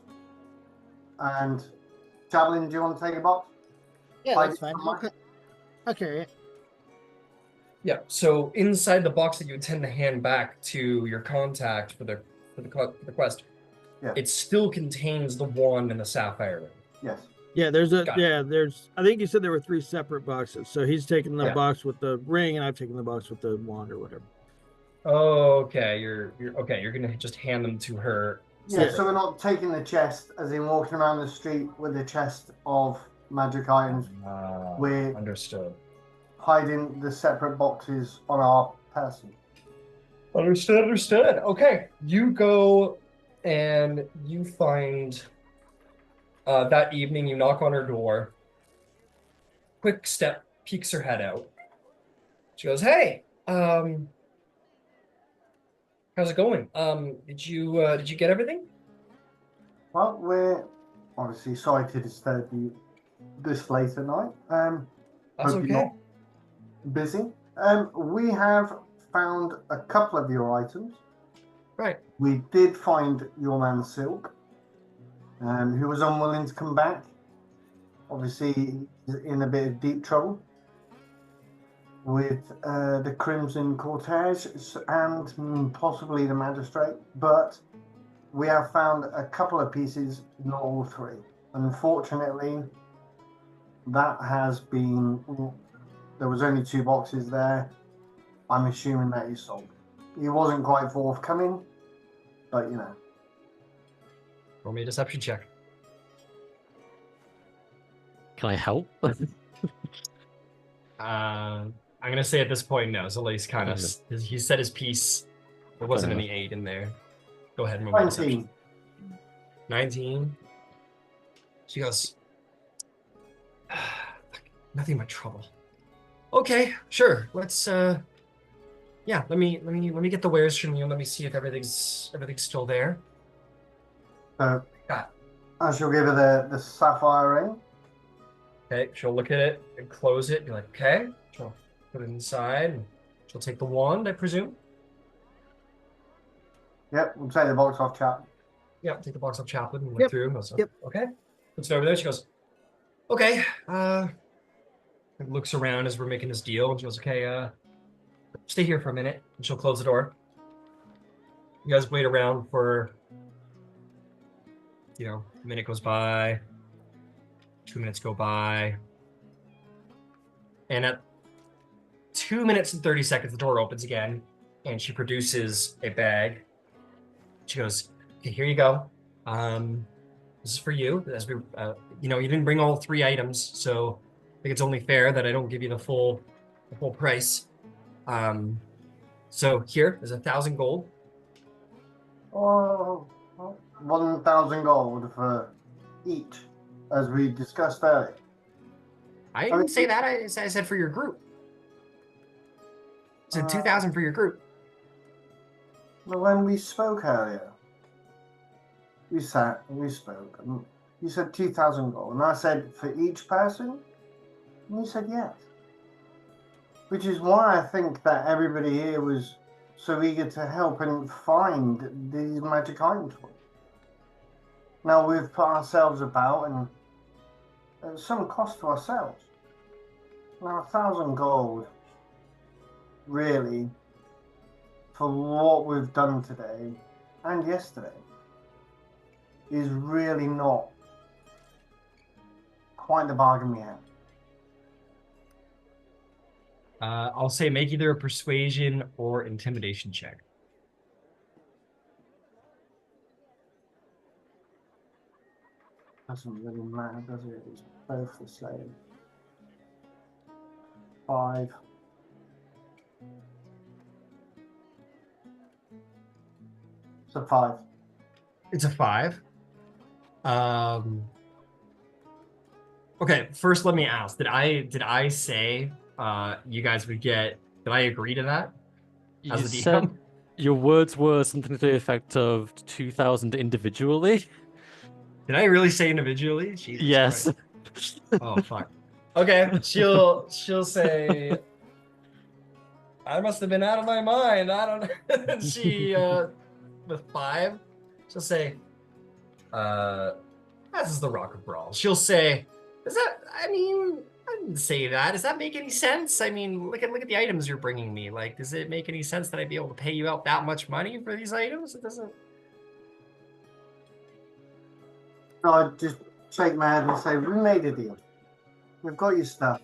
And Chaplin, do you want to take a box? Yeah, Like- that's fine. I'll carry it. Yeah. So inside the box that you intend to hand back to your contact for the quest, Yeah. it still contains the wand and the sapphire ring. Yes. Yeah, Got it. there's I think you said there were 3 separate boxes. So he's taking the Yeah. box with the ring and I've taken the box with the wand or whatever. Oh, okay. You're okay. You're gonna just hand them to her. Yeah, so we're not taking the chest, as in walking around the street with a chest of magic items. We're Understood. hiding the separate boxes on our person. Understood. Okay. You go and you find that evening, you knock on her door. Quick step peeks her head out. She goes, "Hey, how's it going? Did you get everything?" Well, we're obviously sorry to disturb you this late at night. That's Hope you're okay. not busy. We have found a couple of your items. Right. We did find your man Silk, who was unwilling to come back. Obviously, he's in a bit of deep trouble with the Crimson Cortege and possibly the Magistrate. But we have found a couple of pieces, not all 3. Unfortunately, that has been... There was only 2 boxes there. I'm assuming that he sold. He wasn't quite forthcoming, but you know. Roll me a deception check. Can I help? I'm gonna say at this point no. So he's kind of he said his piece. There wasn't any aid in there. Go ahead and roll me a deception. 19. She goes, "Nothing but trouble." Okay, sure. Let's yeah, let me get the wares from you. Let me see if everything's still there. So Got I shall give her the sapphire ring. Okay, she'll look at it and close it. Be like, okay. She'll put it inside. And she'll take the wand, I presume. Yep, we'll take the box off, chap. Yeah, take the box off Chaplin and look Yep, through. And goes, yep. Okay. Puts it over there. She goes, okay. And looks around as we're making this deal. And she goes, okay, stay here for a minute. And she'll close the door. You guys wait around for, a minute goes by. 2 minutes go by. And at 2 minutes and 30 seconds, the door opens again. And she produces a bag. She goes, okay, here you go. This is for you. As we, you didn't bring all 3 items, so I think it's only fair that I don't give you the full price. So here is 1,000 gold. Oh, 1,000 gold for each, as we discussed earlier. I didn't say that. I said for your group. I said 2,000 for your group. But when we spoke earlier, we spoke, and you said 2,000 gold, and I said for each person, and you said yes. Which is why I think that everybody here was so eager to help and find these magic items. Now we've put ourselves about and at some cost to ourselves. Now 1,000 gold, really, for what we've done today and yesterday, is really not quite the bargain we had. I'll say make either a persuasion or intimidation check. Doesn't really matter, does it? It's both the same. 5. It's a 5. It's a 5. Okay, first let me ask, did I say you guys would get, did I agree to that as You the said DM? your words were something to the effect of 2,000 individually. Did I really say individually? Jesus Yes. Christ. Oh fuck. Okay, she'll say I must have been out of my mind. I don't know. She with 5, she'll say, this is the Rock of Brawl. She'll say, does that, I mean, I didn't say that. Does that make any sense? I mean, look at the items you're bringing me. Like, does it make any sense that I'd be able to pay you out that much money for these items? It doesn't. So I just shake my head and say, we made a deal. We've got your stuff.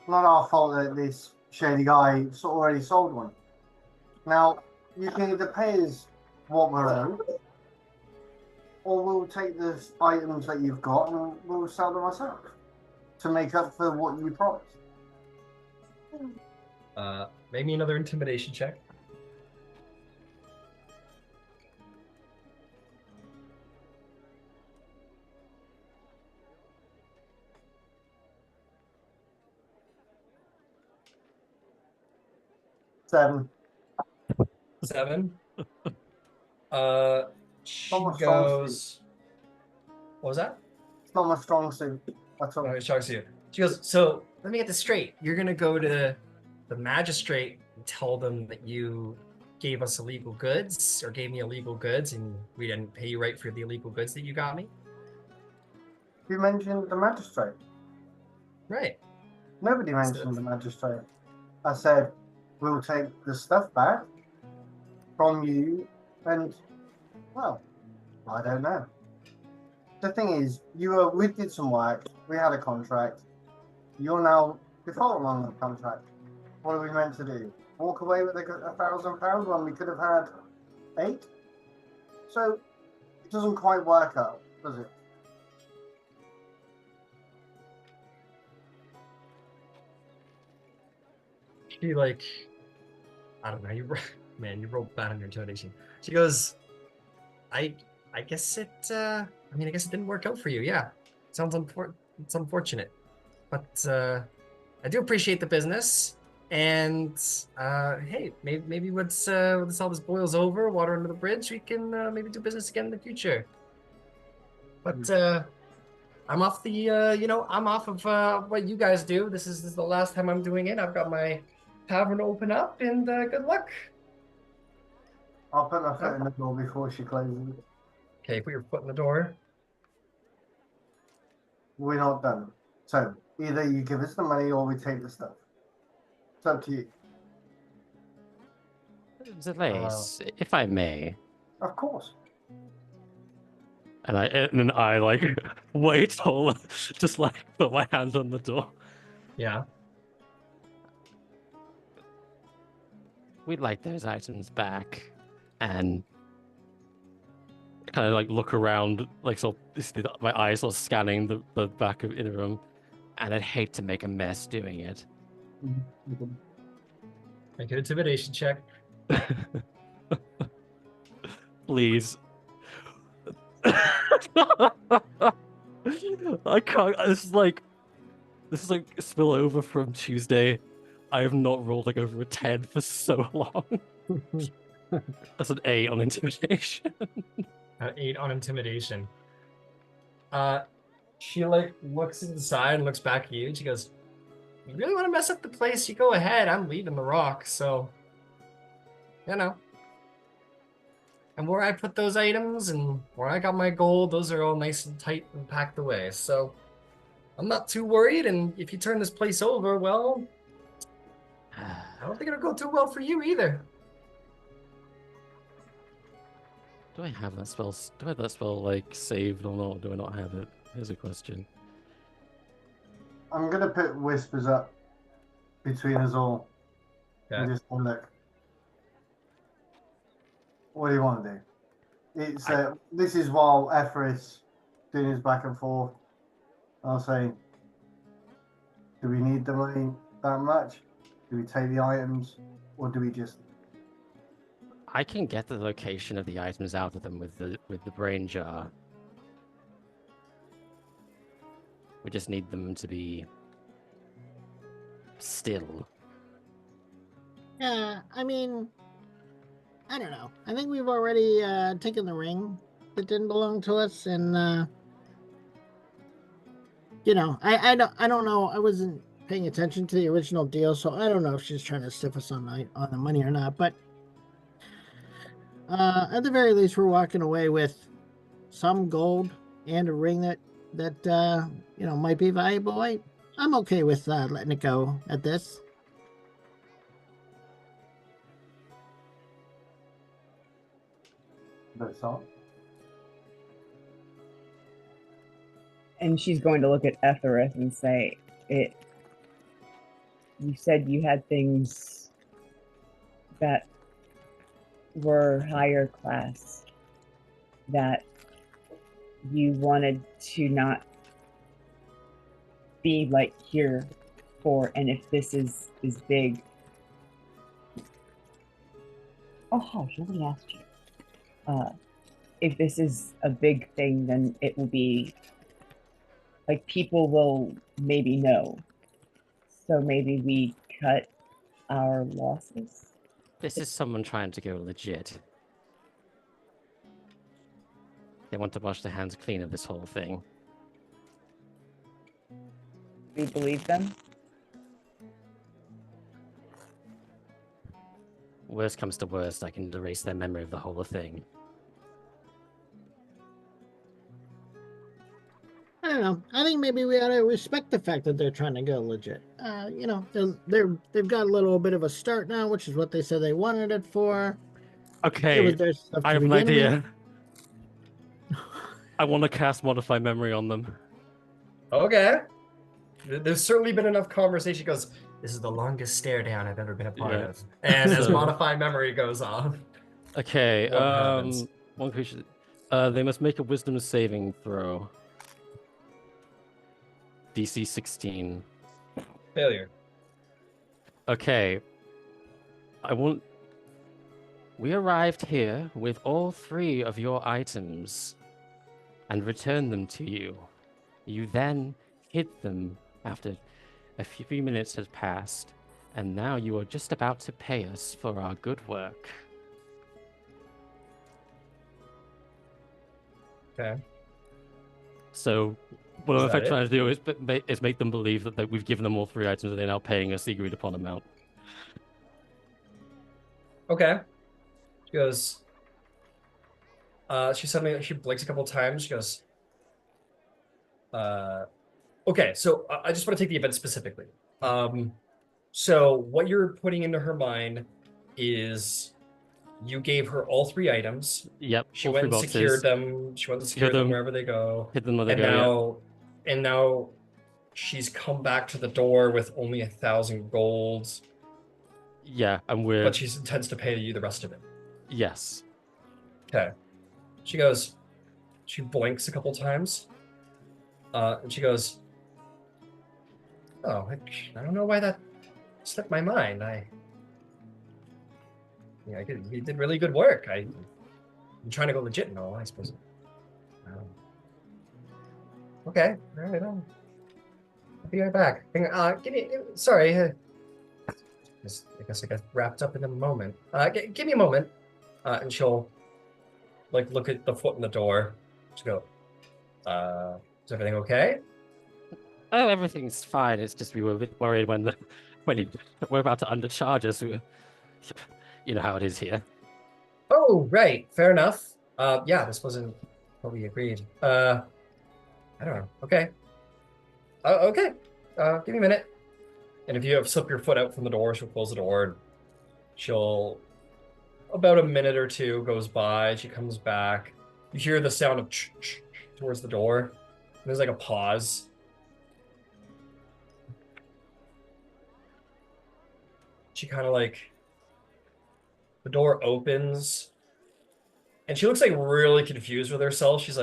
Not our fault that this shady guy already sold one. Now, you can either pay us what we're owed, or we'll take the items that you've got and we'll sell them ourselves to make up for what you promised. Make me another intimidation check. Seven. 7. She Not my strong goes. What was that? It's not my strong suit at all. No, she talks to you. She goes, so let me get this straight. You're gonna go to the magistrate and tell them that you gave us illegal goods or gave me illegal goods and we didn't pay you right for the illegal goods that you got me? You mentioned the magistrate. Right. Nobody mentioned the magistrate. I said, we'll take the stuff back from you and, well, I don't know. The thing is, we did some work, we had a contract, you're now defaulting on the contract. What are we meant to do? Walk away with £1,000 when we could have had 8? So, it doesn't quite work out, does it? She like, I don't know, you rolled bad on your intimidation. She goes, I guess it I guess it didn't work out for you. Yeah. Sounds it's unfortunate. But I do appreciate the business. And hey, maybe once all this boils over, water under the bridge, we can maybe do business again in the future. But I'm off the I'm off of what you guys do. This is the last time I'm doing it. I've got my tavern to open up, and good luck. I'll put my foot in the door before she closes it. Okay, put your foot in the door. We're not done. So, either you give us the money or we take the stuff. It's up to you. Zelace, if I may. Of course. And then I like wait, just like put my hand on the door. Yeah. We'd like those items back, and kind of like look around, like so. My eyes are scanning the back of in the room, and I'd hate to make a mess doing it. Make an intimidation check. Please. I can't. This is like a spillover from Tuesday. I have not rolled like over a 10 for so long. That's an 8 on intimidation. An 8 on intimidation. She like looks inside and looks back at you. And she goes, "You really want to mess up the place? You go ahead. I'm leaving the rock, so you know." And where I put those items and where I got my gold, those are all nice and tight and packed away. So I'm not too worried. And if you turn this place over, well, I don't think it'll go too well for you either. Do I have that spell? Do I have that spell like saved or not? Do I not have it? Here's a question. I'm going to put whispers up between us all. Okay. And just look. What do you want to do? It's this is while Ephraim doing his back and forth. I'll say, do we need the money? that much? Do we take the items, or do we just? I can get the location of the items out of them with the brain jar. We just need them to be still. Yeah, I mean, I don't know. I think we've already taken the ring that didn't belong to us, and you know, I don't know. I wasn't paying attention to the original deal, so I don't know if she's trying to stiff us on the money or not. But at the very least, we're walking away with some gold and a ring that you know, might be valuable. I'm okay with letting it go at this. That's all. And she's going to look at Ethereth and say, "It. You said you had things that were higher class that you wanted to not be like here for, and if this is big." Oh, hush, nobody asked you. If this is a big thing, then it will be like people will maybe know. So maybe we cut our losses. This is someone trying to go legit. They want to wash their hands clean of this whole thing. We believe them. Worst comes to worst, I can erase their memory of the whole thing. I don't know. I think maybe we ought to respect the fact that they're trying to go legit. You know, they've got a little bit of a start now, which is what they said they wanted it for. It Okay, was their stuff to I have an begin with. idea. I want to cast Modify Memory on them. Okay. There's certainly been enough conversation. He goes, this is the longest stare down I've ever been a part Yeah. of. And as So- Modify Memory goes off. Okay, What happens? one creature. They must make a Wisdom saving throw. DC 16. Failure. Okay. We arrived here with all 3 of your items and returned them to you. You then hid them after a few minutes had passed, and now you are just about to pay us for our good work. Okay. So, what Is I'm that it? trying to do is make them believe that we've given them all 3 items and they're now paying us the agreed upon amount. Okay. She goes, she blinks a couple times. She goes, okay, so I just want to take the event specifically. So what you're putting into her mind is you gave her all 3 items. Yep. She all went 3 and boxes. secured them. She went and secured them them, wherever they go. Hid them where they And go. now she's come back to the door with only 1,000 gold, Yeah, and we're but she intends to pay you the rest of it. yes. Okay. She blinks a couple times. And she goes, oh, I don't know why that slipped my mind. You did really good work. I'm trying to go legit and all, I suppose. Okay, all right. I'll be right back. Sorry. I guess I got wrapped up in a moment. Give me a moment. And she'll look at the foot in the door. She'll go, is everything okay? Oh, everything's fine. It's just we were a bit worried when we're about to undercharge us. You know how it is here. Oh, right. Fair enough. Yeah, this wasn't what we agreed. I don't know. Okay. Okay. Give me a minute. And if you have slip your foot out from the door, she'll close the door. And she'll, about a minute or 2 goes by. She comes back. You hear the sound of towards the door. And there's a pause. She kind of the door opens. And she looks really confused with herself. She's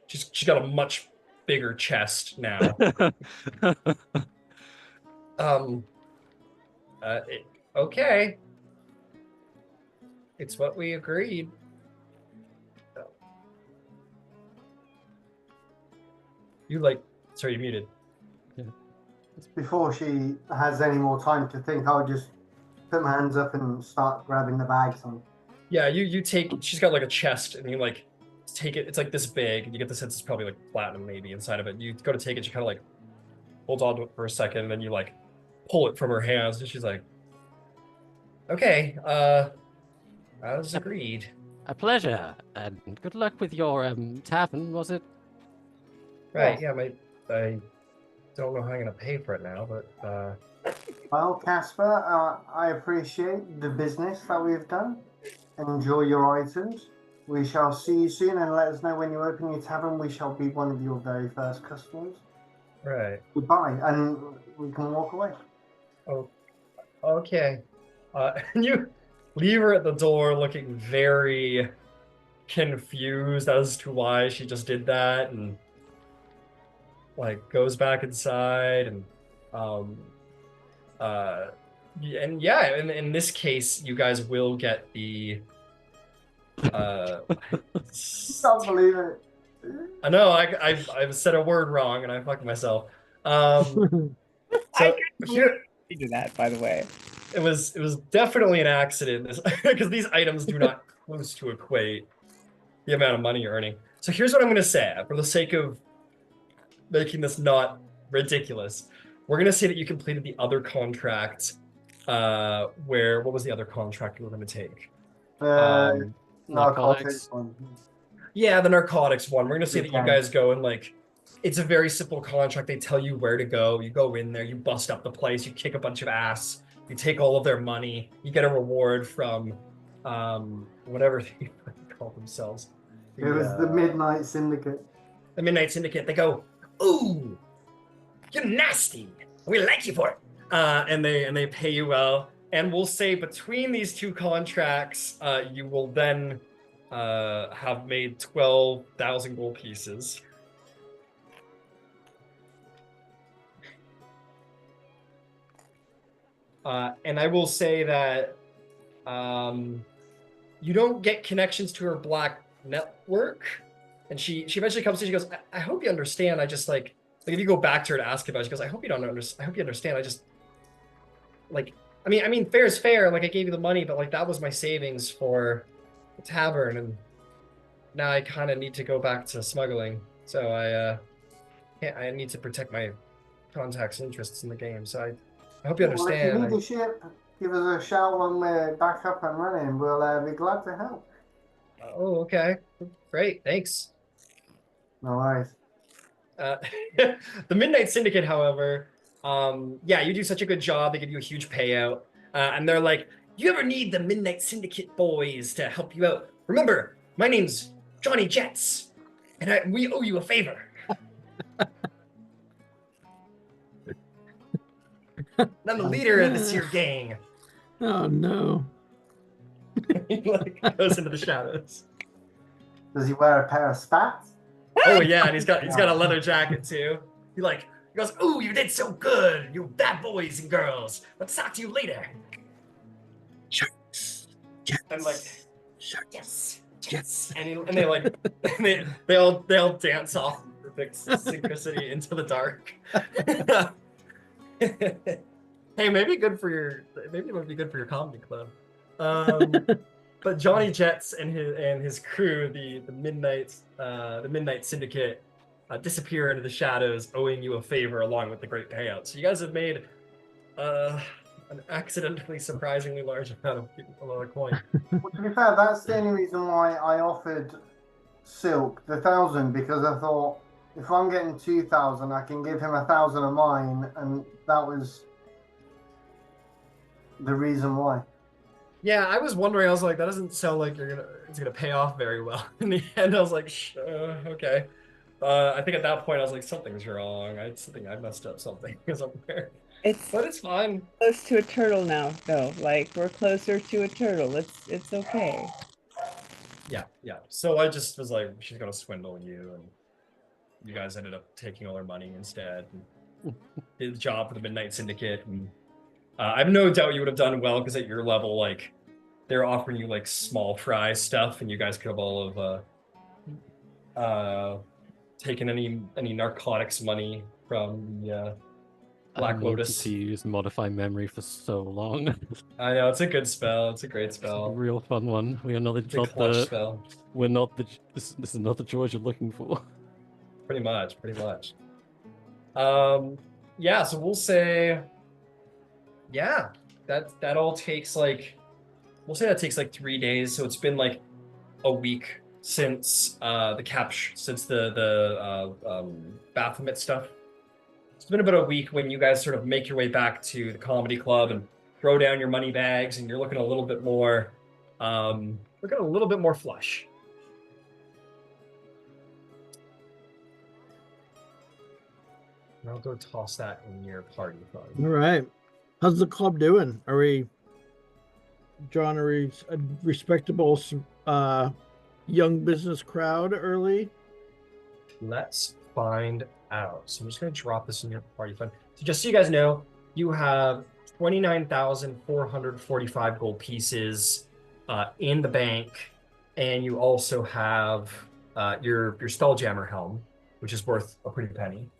she's got a much bigger chest now. Um. Okay. It's what we agreed. You like? Sorry, you muted. Before she has any more time to think, I'll just put my hands up and start grabbing the bags. And Yeah, you take. She's got like a chest, and you like take it. It's like this big, and you get the sense it's probably like platinum maybe inside of it. You go to take it, she kind of like holds on to it for a second, and then you like pull it from her hands, and she's like, "Okay, as agreed." A pleasure, and good luck with your tavern. Was it? Right? Yeah. Yeah, I don't know how I'm gonna pay for it now, but well, Casper, I appreciate the business that we've done. Enjoy your items. We shall see you soon, and let us know when you open your tavern. We shall be one of your very first customers. right. Goodbye, and we can walk away. Oh, okay. And you leave her at the door looking very confused as to why she just did that, and like goes back inside, and um and yeah, in this case you guys will get the Can't believe it. I know I've said a word wrong and I fucked myself. So here You do that, by the way. it was definitely an accident because these items do not close to equate the amount of money you're earning. So here's what I'm gonna say for the sake of making this not ridiculous. We're gonna say that you completed the other contract. What was the other contract you were gonna take? Narcotics one. Yeah, the narcotics one. We're gonna say that you Okay. guys go and like, it's a very simple contract. They tell you where to go. You go in there, you bust up the place, you kick a bunch of ass, you take all of their money, you get a reward from, whatever they call themselves. It was the Midnight Syndicate. The Midnight Syndicate. They go, ooh, you're nasty. We like you for it. And they pay you well. And we'll say between these two contracts, you will then have made 12,000 gold pieces. And I will say that you don't get connections to her black network. And she eventually comes to you, she goes, I hope you understand. I just like if you go back to her to ask about it, she goes, I hope you don't understand. I hope you understand. I just like, I mean, fair is fair. Like I gave you the money, but like that was my savings for the tavern, and now I kind of need to go back to smuggling. So I need to protect my contacts' interests in the game. So I hope you understand. Well, if you need a ship, give us a shout when we're back up and running. We'll be glad to help. Oh, okay, great, thanks. No worries. The Midnight Syndicate, however, yeah, you do such a good job. They give you a huge payout, and they're like, "You ever need the Midnight Syndicate boys to help you out? Remember, my name's Johnny Jets, and we owe you a favor." And I'm the leader of this here gang. Oh no. He like goes into the shadows. Does he wear a pair of spats? Oh yeah, and he's got a leather jacket too. He goes, "Ooh, you did so good, you bad boys and girls. Let's talk to you later." Sharks. I'm like, Sharks. yes. And they like they all dance off in perfect synchronicity into the dark. Hey, maybe it would be good for your comedy club. But Johnny Jets and his crew, the Midnight Syndicate, disappear into the shadows, owing you a favor along with the great payout. So you guys have made an accidentally surprisingly large amount of coin. Well, to be fair, that's the only reason why I offered Silk the 1,000, because I thought if I'm getting 2,000, I can give him 1,000 of mine, and that was the reason why. Yeah, I was wondering. I was like, that doesn't sound like it's gonna pay off very well. In the end, I was like, okay. I think at that point I was like, something's wrong. I messed up something somewhere. But it's fine. Close to a turtle now, though. Like we're closer to a turtle. It's okay. Yeah. So I just was like, she's gonna swindle you, and you guys ended up taking all her money instead. the job for the Midnight Syndicate. And I have no doubt you would have done well because at your level, like they're offering you like small fry stuff, and you guys could have all of taken any narcotics money from the Black I've wanted Lotus. to use modify memory for so long. I know, it's a good spell. It's a great It's a spell. real fun one. We are not It's a not clutch the spell. we're not the this is not the George you're looking for. Pretty much. Yeah, so we'll say, yeah, that all takes like, we'll say that takes like 3 days. So it's been like a week since since the Baphomet stuff. It's been about a week when you guys sort of make your way back to the comedy club and throw down your money bags, and you're looking a little bit more, flush. And I'll go toss that in your party fund. All right. How's the club doing? Are we drawing a respectable young business crowd early? Let's find out. So I'm just going to drop this in your party fund. So just so you guys know, you have 29,445 gold pieces in the bank, and you also have your Spelljammer helm, which is worth a pretty penny.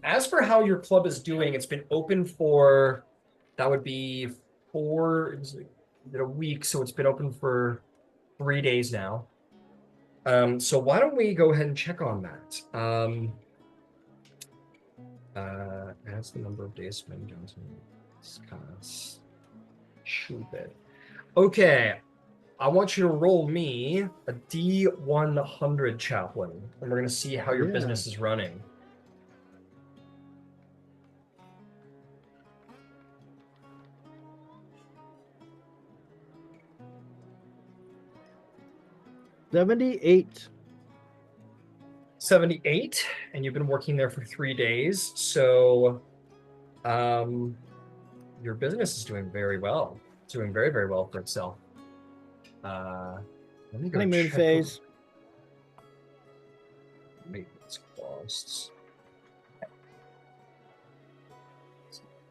As for how your club is doing, it's been open for, that would be a week, so it's been open for 3 days now. So why don't we go ahead and check on that? That's the number of days spent Johnson. It's kind of stupid. Okay, I want you to roll me a D100, Chaplin, and we're gonna see how your business is running. $78. 78, and you've been working there for 3 days, so your business is doing very well. It's doing very, very well for itself. Let me go Honeymoon check phase. maintenance costs.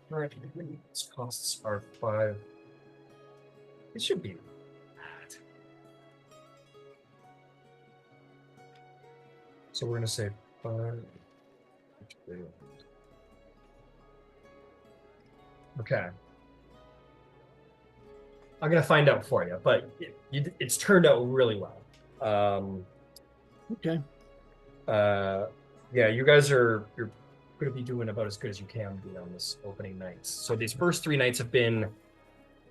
Current maintenance costs are 5. It should be that. So we're gonna say 5. Okay. I'm gonna find out for you, but it's turned out really well. Okay. Yeah, you guys you're gonna be doing about as good as you can be on this opening night. So these first 3 nights have been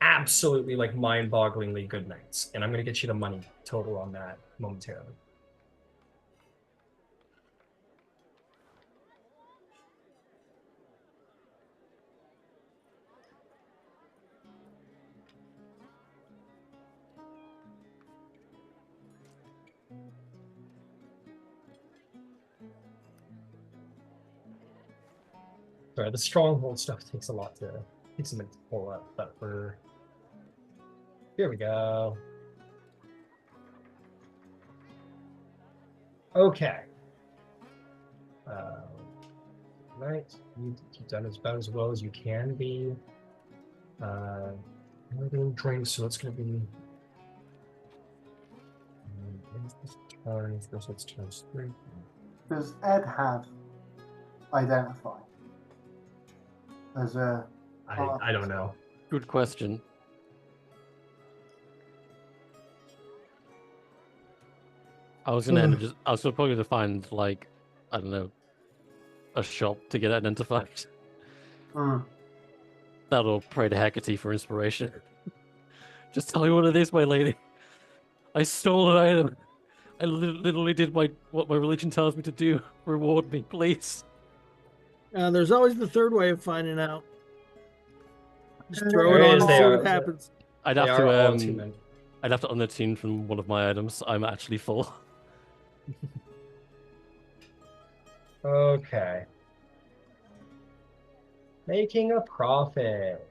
absolutely like mind-bogglingly good nights, and I'm gonna get you the money total on that momentarily. Sorry, the stronghold stuff takes a minute to pull up, but here we go. Okay. Right, you've done about as well as you can be. We're doing drinks, so it's gonna be. It's times 3. Does Ed have identify as a? I don't know. Good question. I was gonna I was probably gonna find like, I don't know, a shop to get identified. That'll pray to Hecate for inspiration. Just tell me what it is, my lady. I stole an item. I literally did what my religion tells me to do. Reward me, please. There's always the third way of finding out. Just throw There it on is, and they see are- what happens. I'd They have are all to attunement. I'd have to unattune from one of my items. I'm actually full. Okay. Making a profit.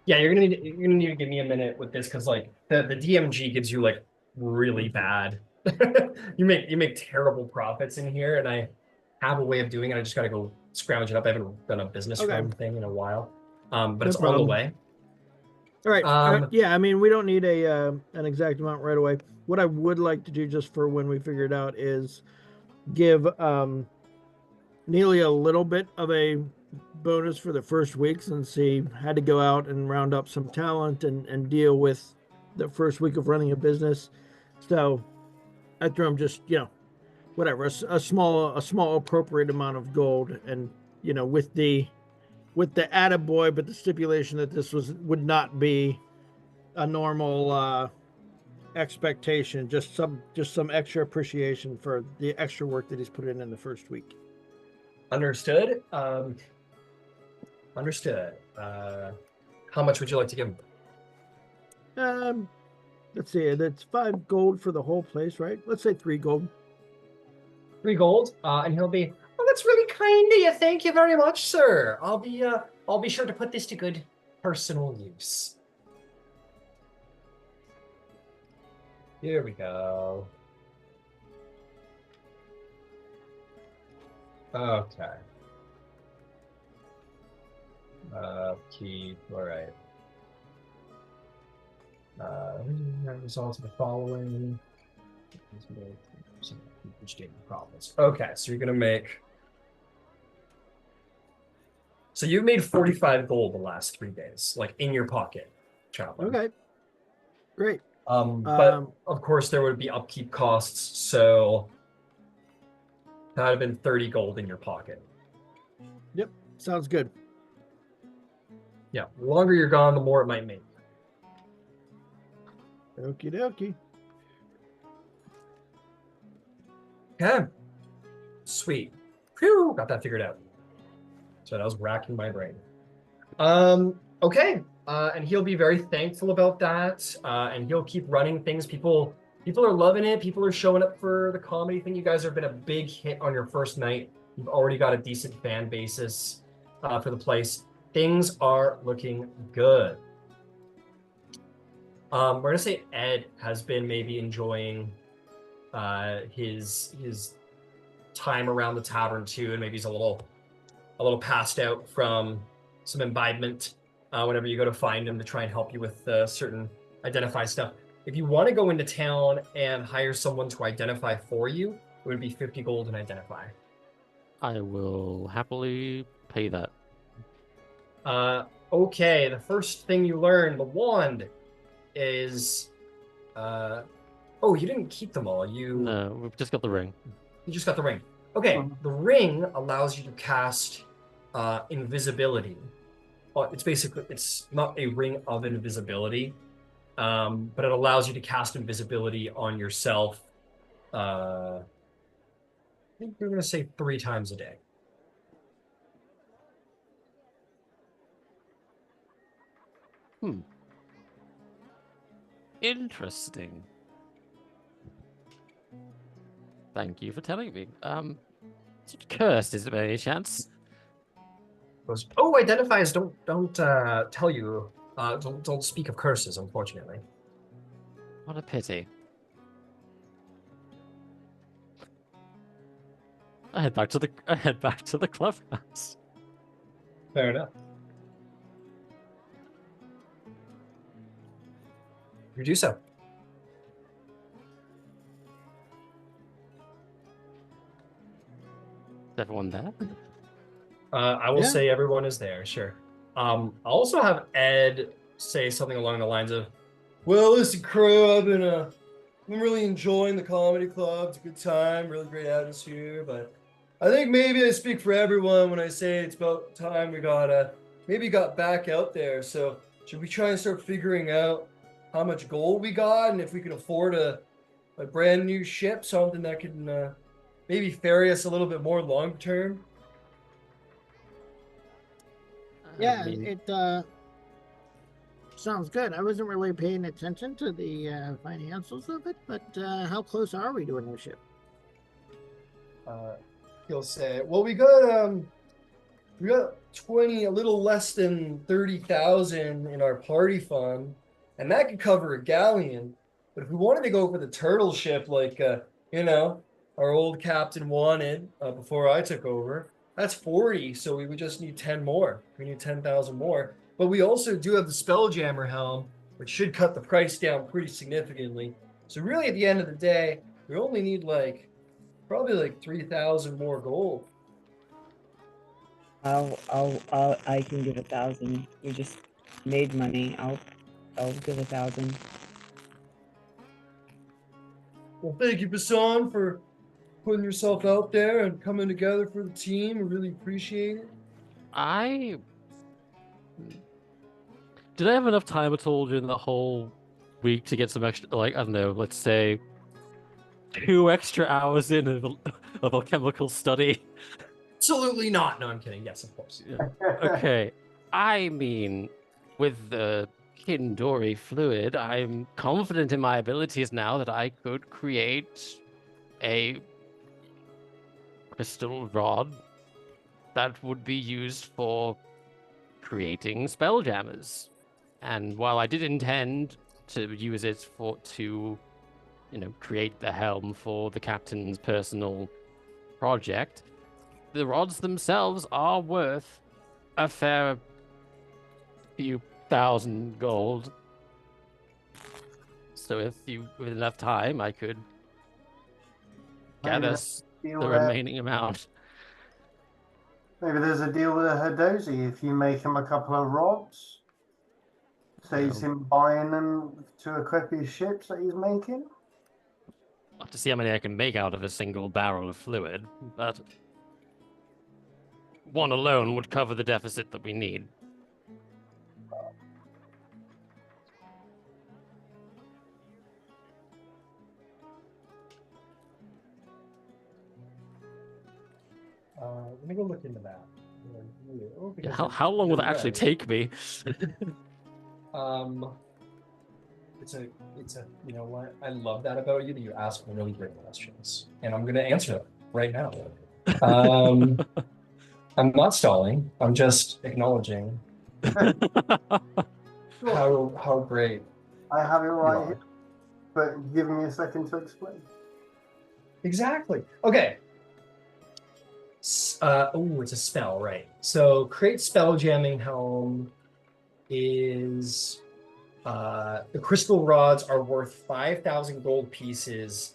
Yeah, you're gonna need to give me a minute with this because like the DMG gives you like really bad. you make terrible profits in here, and have a way of doing it. I just got to go scrounge it up. I haven't done a business Okay. run thing in a while, but No it's on the problem. way. All right. Um, Yeah, I mean, we don't need an exact amount right away. What I would like to do just for when we figure it out is give Neely a little bit of a bonus for the first week since he had to go out and round up some talent and deal with the first week of running a business. So I threw him just, whatever, a small appropriate amount of gold, and with the attaboy, but the stipulation that this would not be a normal expectation, just some extra appreciation for the extra work that he's put in the first week. Understood. Understood. How much would you like to give him? Let's see, that's 5 gold for the whole place, right? Let's say 3 gold. 3 gold, and he'll be. Oh, that's really kind of you. Thank you very much, sir. I'll be sure to put this to good personal use. Here we go. Okay. Keep. All right. Results of the following. Problems. Okay, so you're gonna make. So you've made 45 gold the last 3 days, like in your pocket, Chaplin. Okay, great. But of course there would be upkeep costs, so that would have been 30 gold in your pocket. Yep, sounds good. Yeah, the longer you're gone, the more it might make. Okie dokie. Okay. Sweet. Phew, got that figured out. So that was racking my brain. Okay. And he'll be very thankful about that. And he'll keep running things. People are loving it. People are showing up for the comedy thing. You guys have been a big hit on your first night. You've already got a decent fan basis for the place. Things are looking good. We're gonna say Ed has been maybe enjoying his time around the tavern too, and maybe he's a little passed out from some imbibement whenever you go to find him to try and help you with certain identify stuff. If you want to go into town and hire someone to identify for you, it would be 50 gold and identify. I will happily pay that. Okay, the first thing you learn, the wand, is oh, you didn't keep them all. No, we've just got the ring. You just got the ring. Okay, the ring allows you to cast invisibility. It's not a ring of invisibility, but it allows you to cast invisibility on yourself. I think we're going to say 3 times a day. Interesting. Thank you for telling me. Is it cursed, is it by any chance? Oh, identifiers don't tell you. Don't speak of curses, unfortunately. What a pity. I head back to the clubhouse. Fair enough. You do so. Is everyone there? I will say everyone is there, sure. I'll also have Ed say something along the lines of, well, listen, crew, I've been really enjoying the comedy club. It's a good time, really great atmosphere, but I think maybe I speak for everyone when I say it's about time we got back out there. So should we try and start figuring out how much gold we got and if we can afford a brand new ship, something that can maybe ferry us a little bit more long term? Yeah, it sounds good. I wasn't really paying attention to the financials of it, but how close are we to a new ship? He'll say, well, we got 20, a little less than 30,000 in our party fund, and that could cover a galleon. But if we wanted to go for the turtle ship, like our old captain wanted before I took over. That's 40, so we would just need 10 more. We need 10,000 more. But we also do have the Spelljammer helm, which should cut the price down pretty significantly. So really, at the end of the day, we only need probably 3,000 more gold. I can give 1,000. We just made money. I'll give 1,000. Well, thank you, Basan, for putting yourself out there and coming together for the team. I really appreciate it. Did I have enough time at all during the whole week to get some extra, I don't know, let's say 2 extra hours in of alchemical study? Absolutely not. No, I'm kidding. Yes, of course. Okay. I mean, with the Kindori fluid, I'm confident in my abilities now that I could create a crystal rod that would be used for creating spelljammers. And while I did intend to use it to create the helm for the captain's personal project, the rods themselves are worth a fair few thousand gold. So with enough time, I could get Maybe us the deal remaining amount. Maybe there's a deal with a Hadozi. If you make him a couple of rods, saves Yeah. him buying them to equip his ships that he's making. I'll have to see how many I can make out of a single barrel of fluid, but one alone would cover the deficit that we need. Let me go look into that. How long will that actually take me? It's a you know what? I love that about you, that you ask really great questions. And I'm gonna answer them right now. I'm not stalling, I'm just acknowledging how great I have it you right are. here, but give me a second to explain. Exactly. Okay. It's a spell, right? So create spell jamming helm is the crystal rods are worth 5,000 gold pieces,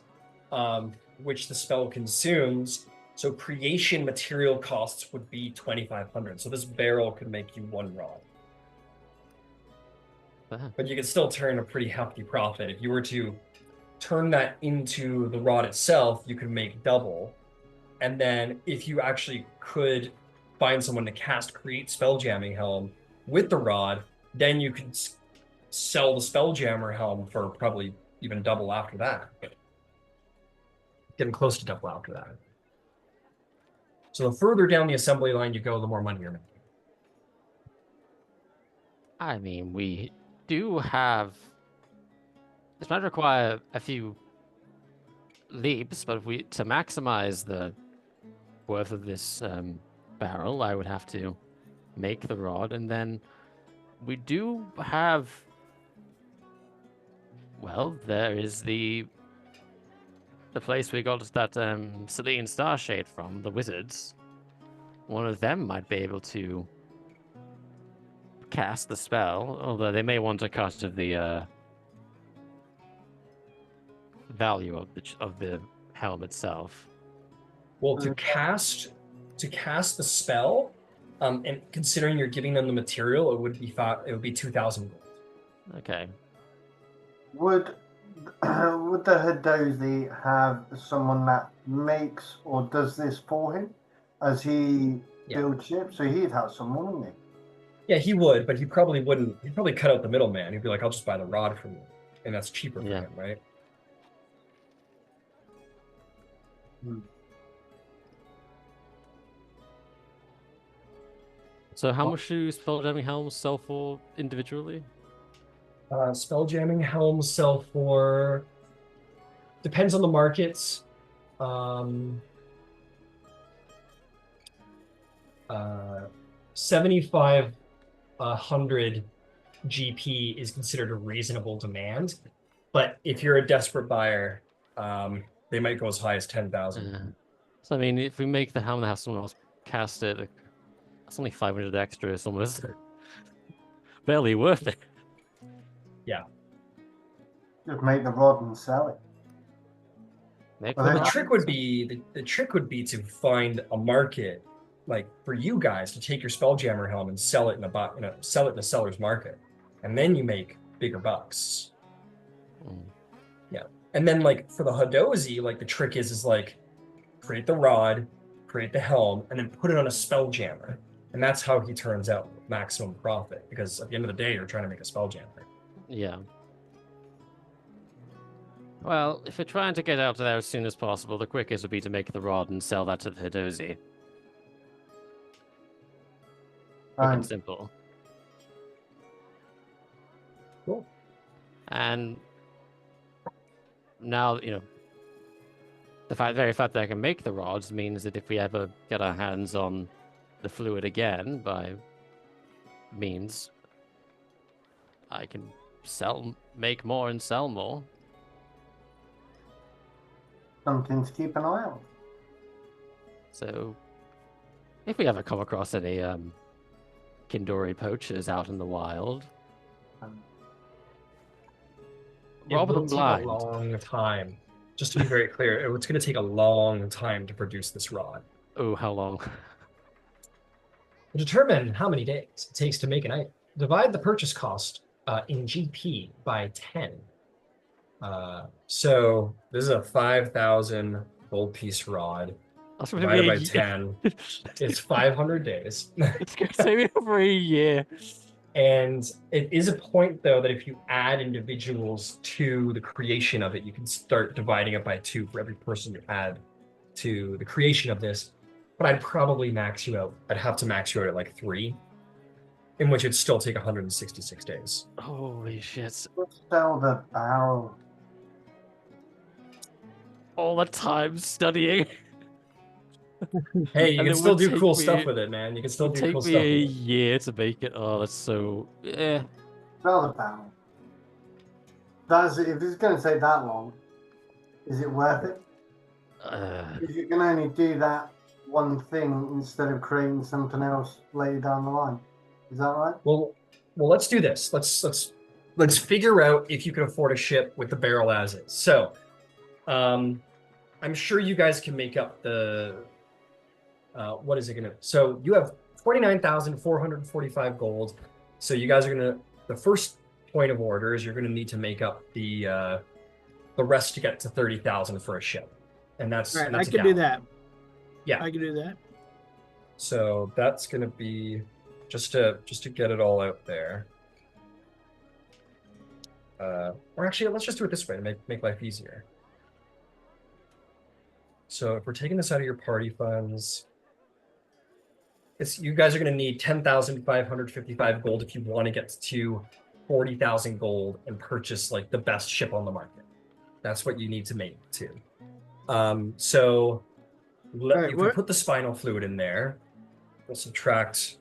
which the spell consumes. So creation material costs would be 2,500. So this barrel could make you 1 rod. But you could still turn a pretty hefty profit. If you were to turn that into the rod itself, you could make double. And then if you actually could find someone to cast create spelljamming helm with the rod, then you could sell the spelljammer helm for probably even double after that. Getting close to double after that. So the further down the assembly line you go, the more money you're making. I mean, we do have... This might require a few leaps, but to maximize the worth of this barrel, I would have to make the rod, and then we do have... Well, there is the place we got that Selene Starshade from, the wizards. One of them might be able to cast the spell, although they may want a cut of the value of the helm itself. Well, to cast the spell, and considering you're giving them the material, it would be 2,000 gold. Okay. Would the Hadozi have someone that makes or does this for him as he builds ships? So he'd have someone, wouldn't he? Yeah, he would, but he probably wouldn't. He'd probably cut out the middleman. He'd be like, "I'll just buy the rod from you," and that's cheaper for him, right? So how much do spelljamming helms sell for individually? Spelljamming helms sell for, depends on the markets. 7,500 GP is considered a reasonable demand, but if you're a desperate buyer, They might go as high as 10,000. So I mean, if we make the helm and have someone else cast it, that's only 500 extra. It's almost barely worth it. Just make the rod and sell it. Make Well, the then The rod. trick would be the trick would be to find a market, like for you guys to take your Spelljammer helm and sell it in sell it in a seller's market, and then you make bigger bucks. Mm. Yeah, and then like for the Hadozi, like the trick is like create the rod, create the helm, and then put it on a Spelljammer, and that's how he turns out maximum profit. Because at the end of the day, you're trying to make a Spelljammer. Yeah. Well, if we're trying to get out of there as soon as possible, the quickest would be to make the rod and sell that to the Hadozi. Quick and simple. Cool. And now, the very fact that I can make the rods means that if we ever get our hands on the fluid again, means I can make more and sell more. Something to keep an eye on. So, if we ever come across any Kindori poachers out in the wild, rob It them will take blind. a long time. Just to be very clear, it's going to take a long time to produce this rod. Oh, how long? Determine how many days it takes to make an item. Divide the purchase cost in GP by 10. So this is a 5,000 gold piece rod. That's gonna Divided be by a year. 10. It's 500 days. It's going to take me over a year. And it is a point, though, that if you add individuals to the creation of it, you can start dividing it by 2 for every person you add to the creation of this. But I'd probably max you out. I'd have to max you out at like 3, in which it'd still take 166 days. Holy shit. Let's sell the barrel. All the time studying. Hey, you And can it still would do take cool me- stuff with it, man. You can still It'll do take cool me stuff a with it. year to make it. Oh, that's so... Sell the barrel. If it's going to take that long, is it worth it? If you can only do that one thing instead of creating something else later down the line, is that right? Well, let's do this. Let's figure out if you can afford a ship with the barrel as is. So, I'm sure you guys can make up the. What is it gonna? So you have 29,445 gold. So you guys are gonna. The first point of order is you're gonna need to make up the rest to get to 30,000 for a ship, and that's. All right, and I that's a can do gallon. that. Yeah. I can do that. So that's gonna be just to get it all out there. Or actually, let's just do it this way to make life easier. So if we're taking this out of your party funds, you guys are going to need 10,555 gold if you want to get to 40,000 gold and purchase like the best ship on the market. That's what you need to make too. So Right, you can put the spinal fluid in there. We'll subtract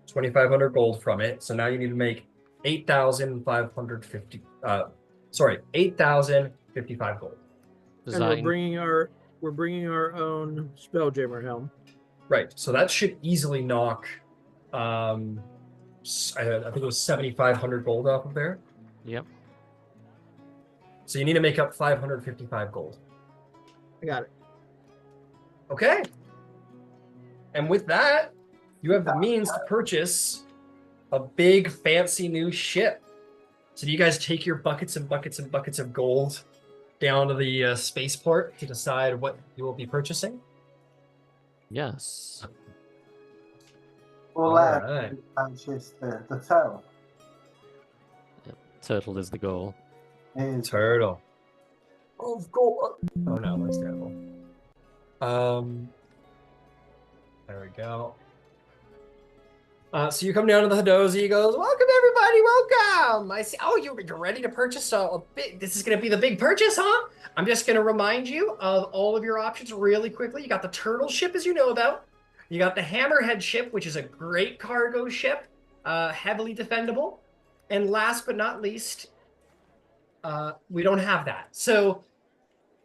2,500 gold from it. So now you need to make 8,550. 8,055 gold. And we're bringing our own Spelljammer helm. Right. So that should easily knock. I think it was 7,500 gold off of there. Yep. So you need to make up 555 gold. I got it. Okay. And with that, you have the means to purchase a big, fancy new ship. So do you guys take your buckets and buckets and buckets of gold down to the spaceport to decide what you will be purchasing? Yes. Or All let right. purchase the turtle. Turtle is the goal. It is Turtle. Of gold. Oh no, that's terrible. There we go. So you come down to the Hadozi. He goes, "Welcome, everybody. Welcome. I see. Oh, you're ready to purchase a big. This is going to be the big purchase, huh? I'm just going to remind you of all of your options really quickly. You got the turtle ship, as you know about. You got the hammerhead ship, which is a great cargo ship, heavily defendable. And last but not least, we don't have that. So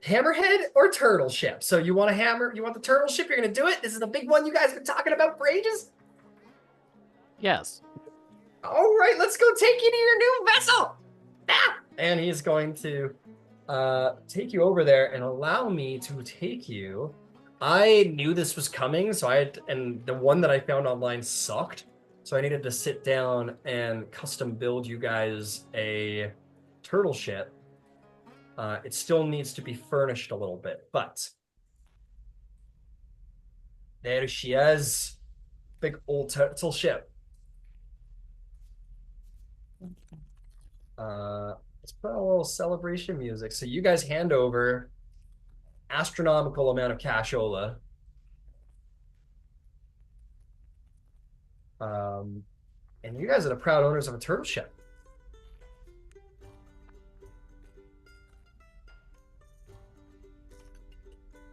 Hammerhead or turtle ship? So you want a hammer? You want the turtle ship? You're gonna do it? This is the big one you guys have been talking about for ages? Yes. All right, let's go take you to your new vessel. Ah! And he's going to take you over there and allow me to take you. I knew this was coming, and the one that I found online sucked. So I needed to sit down and custom build you guys a turtle ship. It still needs to be furnished a little bit, but there she is. Big old turtle ship. Let's put a little celebration music. So you guys hand over astronomical amount of cashola. And you guys are the proud owners of a turtle ship.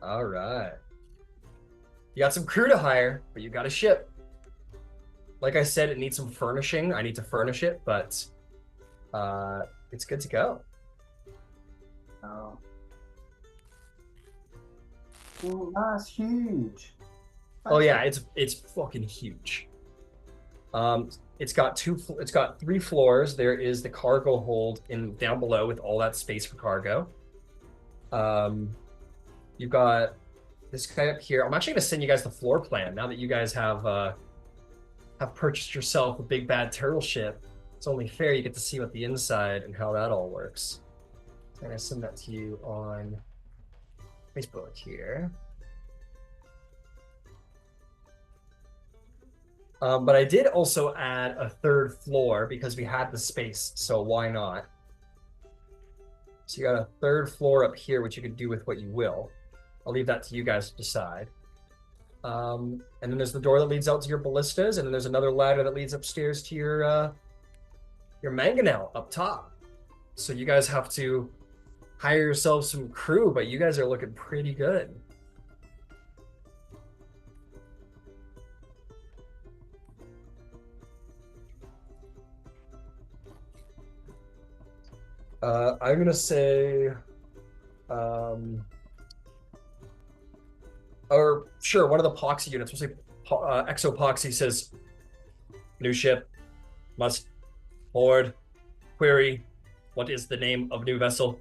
All right. You got some crew to hire, but you got a ship. Like I said, it needs some furnishing. I need to furnish it, but it's good to go. Oh. Well, that's huge. Oh yeah, it's fucking huge. It's got 3 floors. There is the cargo hold down below with all that space for cargo. You've got this guy up here. I'm actually gonna send you guys the floor plan now that you guys have purchased yourself a big bad turtle ship. It's only fair you get to see what the inside and how that all works. I'm gonna send that to you on Facebook here. But I did also add a 3rd floor because we had the space, so why not? So you got a 3rd floor up here, which you can do with what you will. I'll leave that to you guys to decide. And then there's the door that leads out to your ballistas, and then there's another ladder that leads upstairs to your mangonel up top. So you guys have to hire yourselves some crew, but you guys are looking pretty good. I'm gonna say, or sure, one of the poxy units, we'll say exopoxy says, new ship, must board, query, what is the name of new vessel?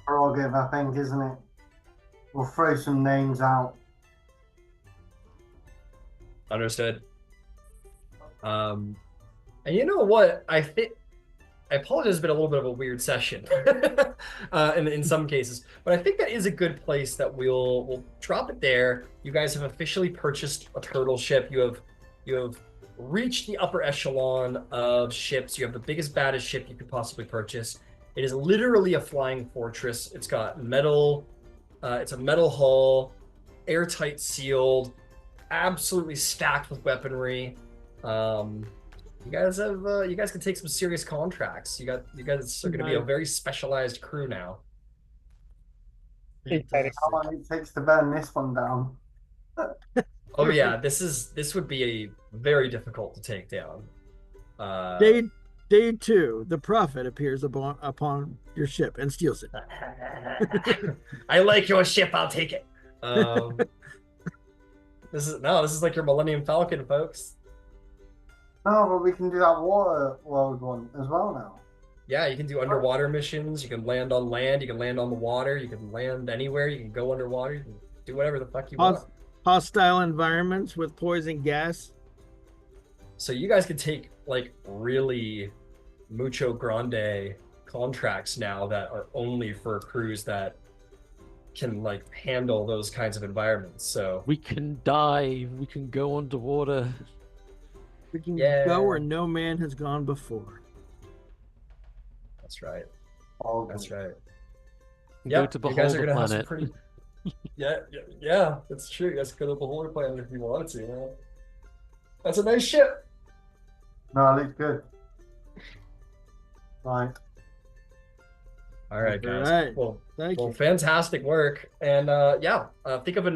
Prerogative, I think, isn't it? We'll throw some names out. Understood. And you know what? I apologize, it's been a little bit of a weird session in some cases, but I think that is a good place that we'll drop it there. You guys have officially purchased a turtle ship. You have reached the upper echelon of ships. You have the biggest, baddest ship you could possibly purchase. It is literally a flying fortress. It's got metal. It's a metal hull, airtight sealed, absolutely stacked with weaponry. You guys can take some serious contracts. You guys are going to be a very specialized crew now. How long it takes to burn this one down? Oh yeah, this would be very difficult to take down. Day 2, the prophet appears upon your ship and steals it. I like your ship. I'll take it. This is like your Millennium Falcon, folks. No, but we can do that water world one as well now. Yeah, you can do underwater missions. You can land on land. You can land on the water. You can land anywhere. You can go underwater. You can do whatever the fuck you want. Hostile environments with poison gas. So you guys can take like really mucho grande contracts now that are only for crews that can like handle those kinds of environments. So We can dive. We can go underwater. We can go where no man has gone before. That's right. Oh, That's right. Go to you guys behold are the gonna have some planet. pretty. Yeah, that's true. You guys could go to the Beholder Planet if you wanted to. Man. That's a nice ship. No, it looks good. Right. All right, guys. All right. Well, Thank you. fantastic work. And think of a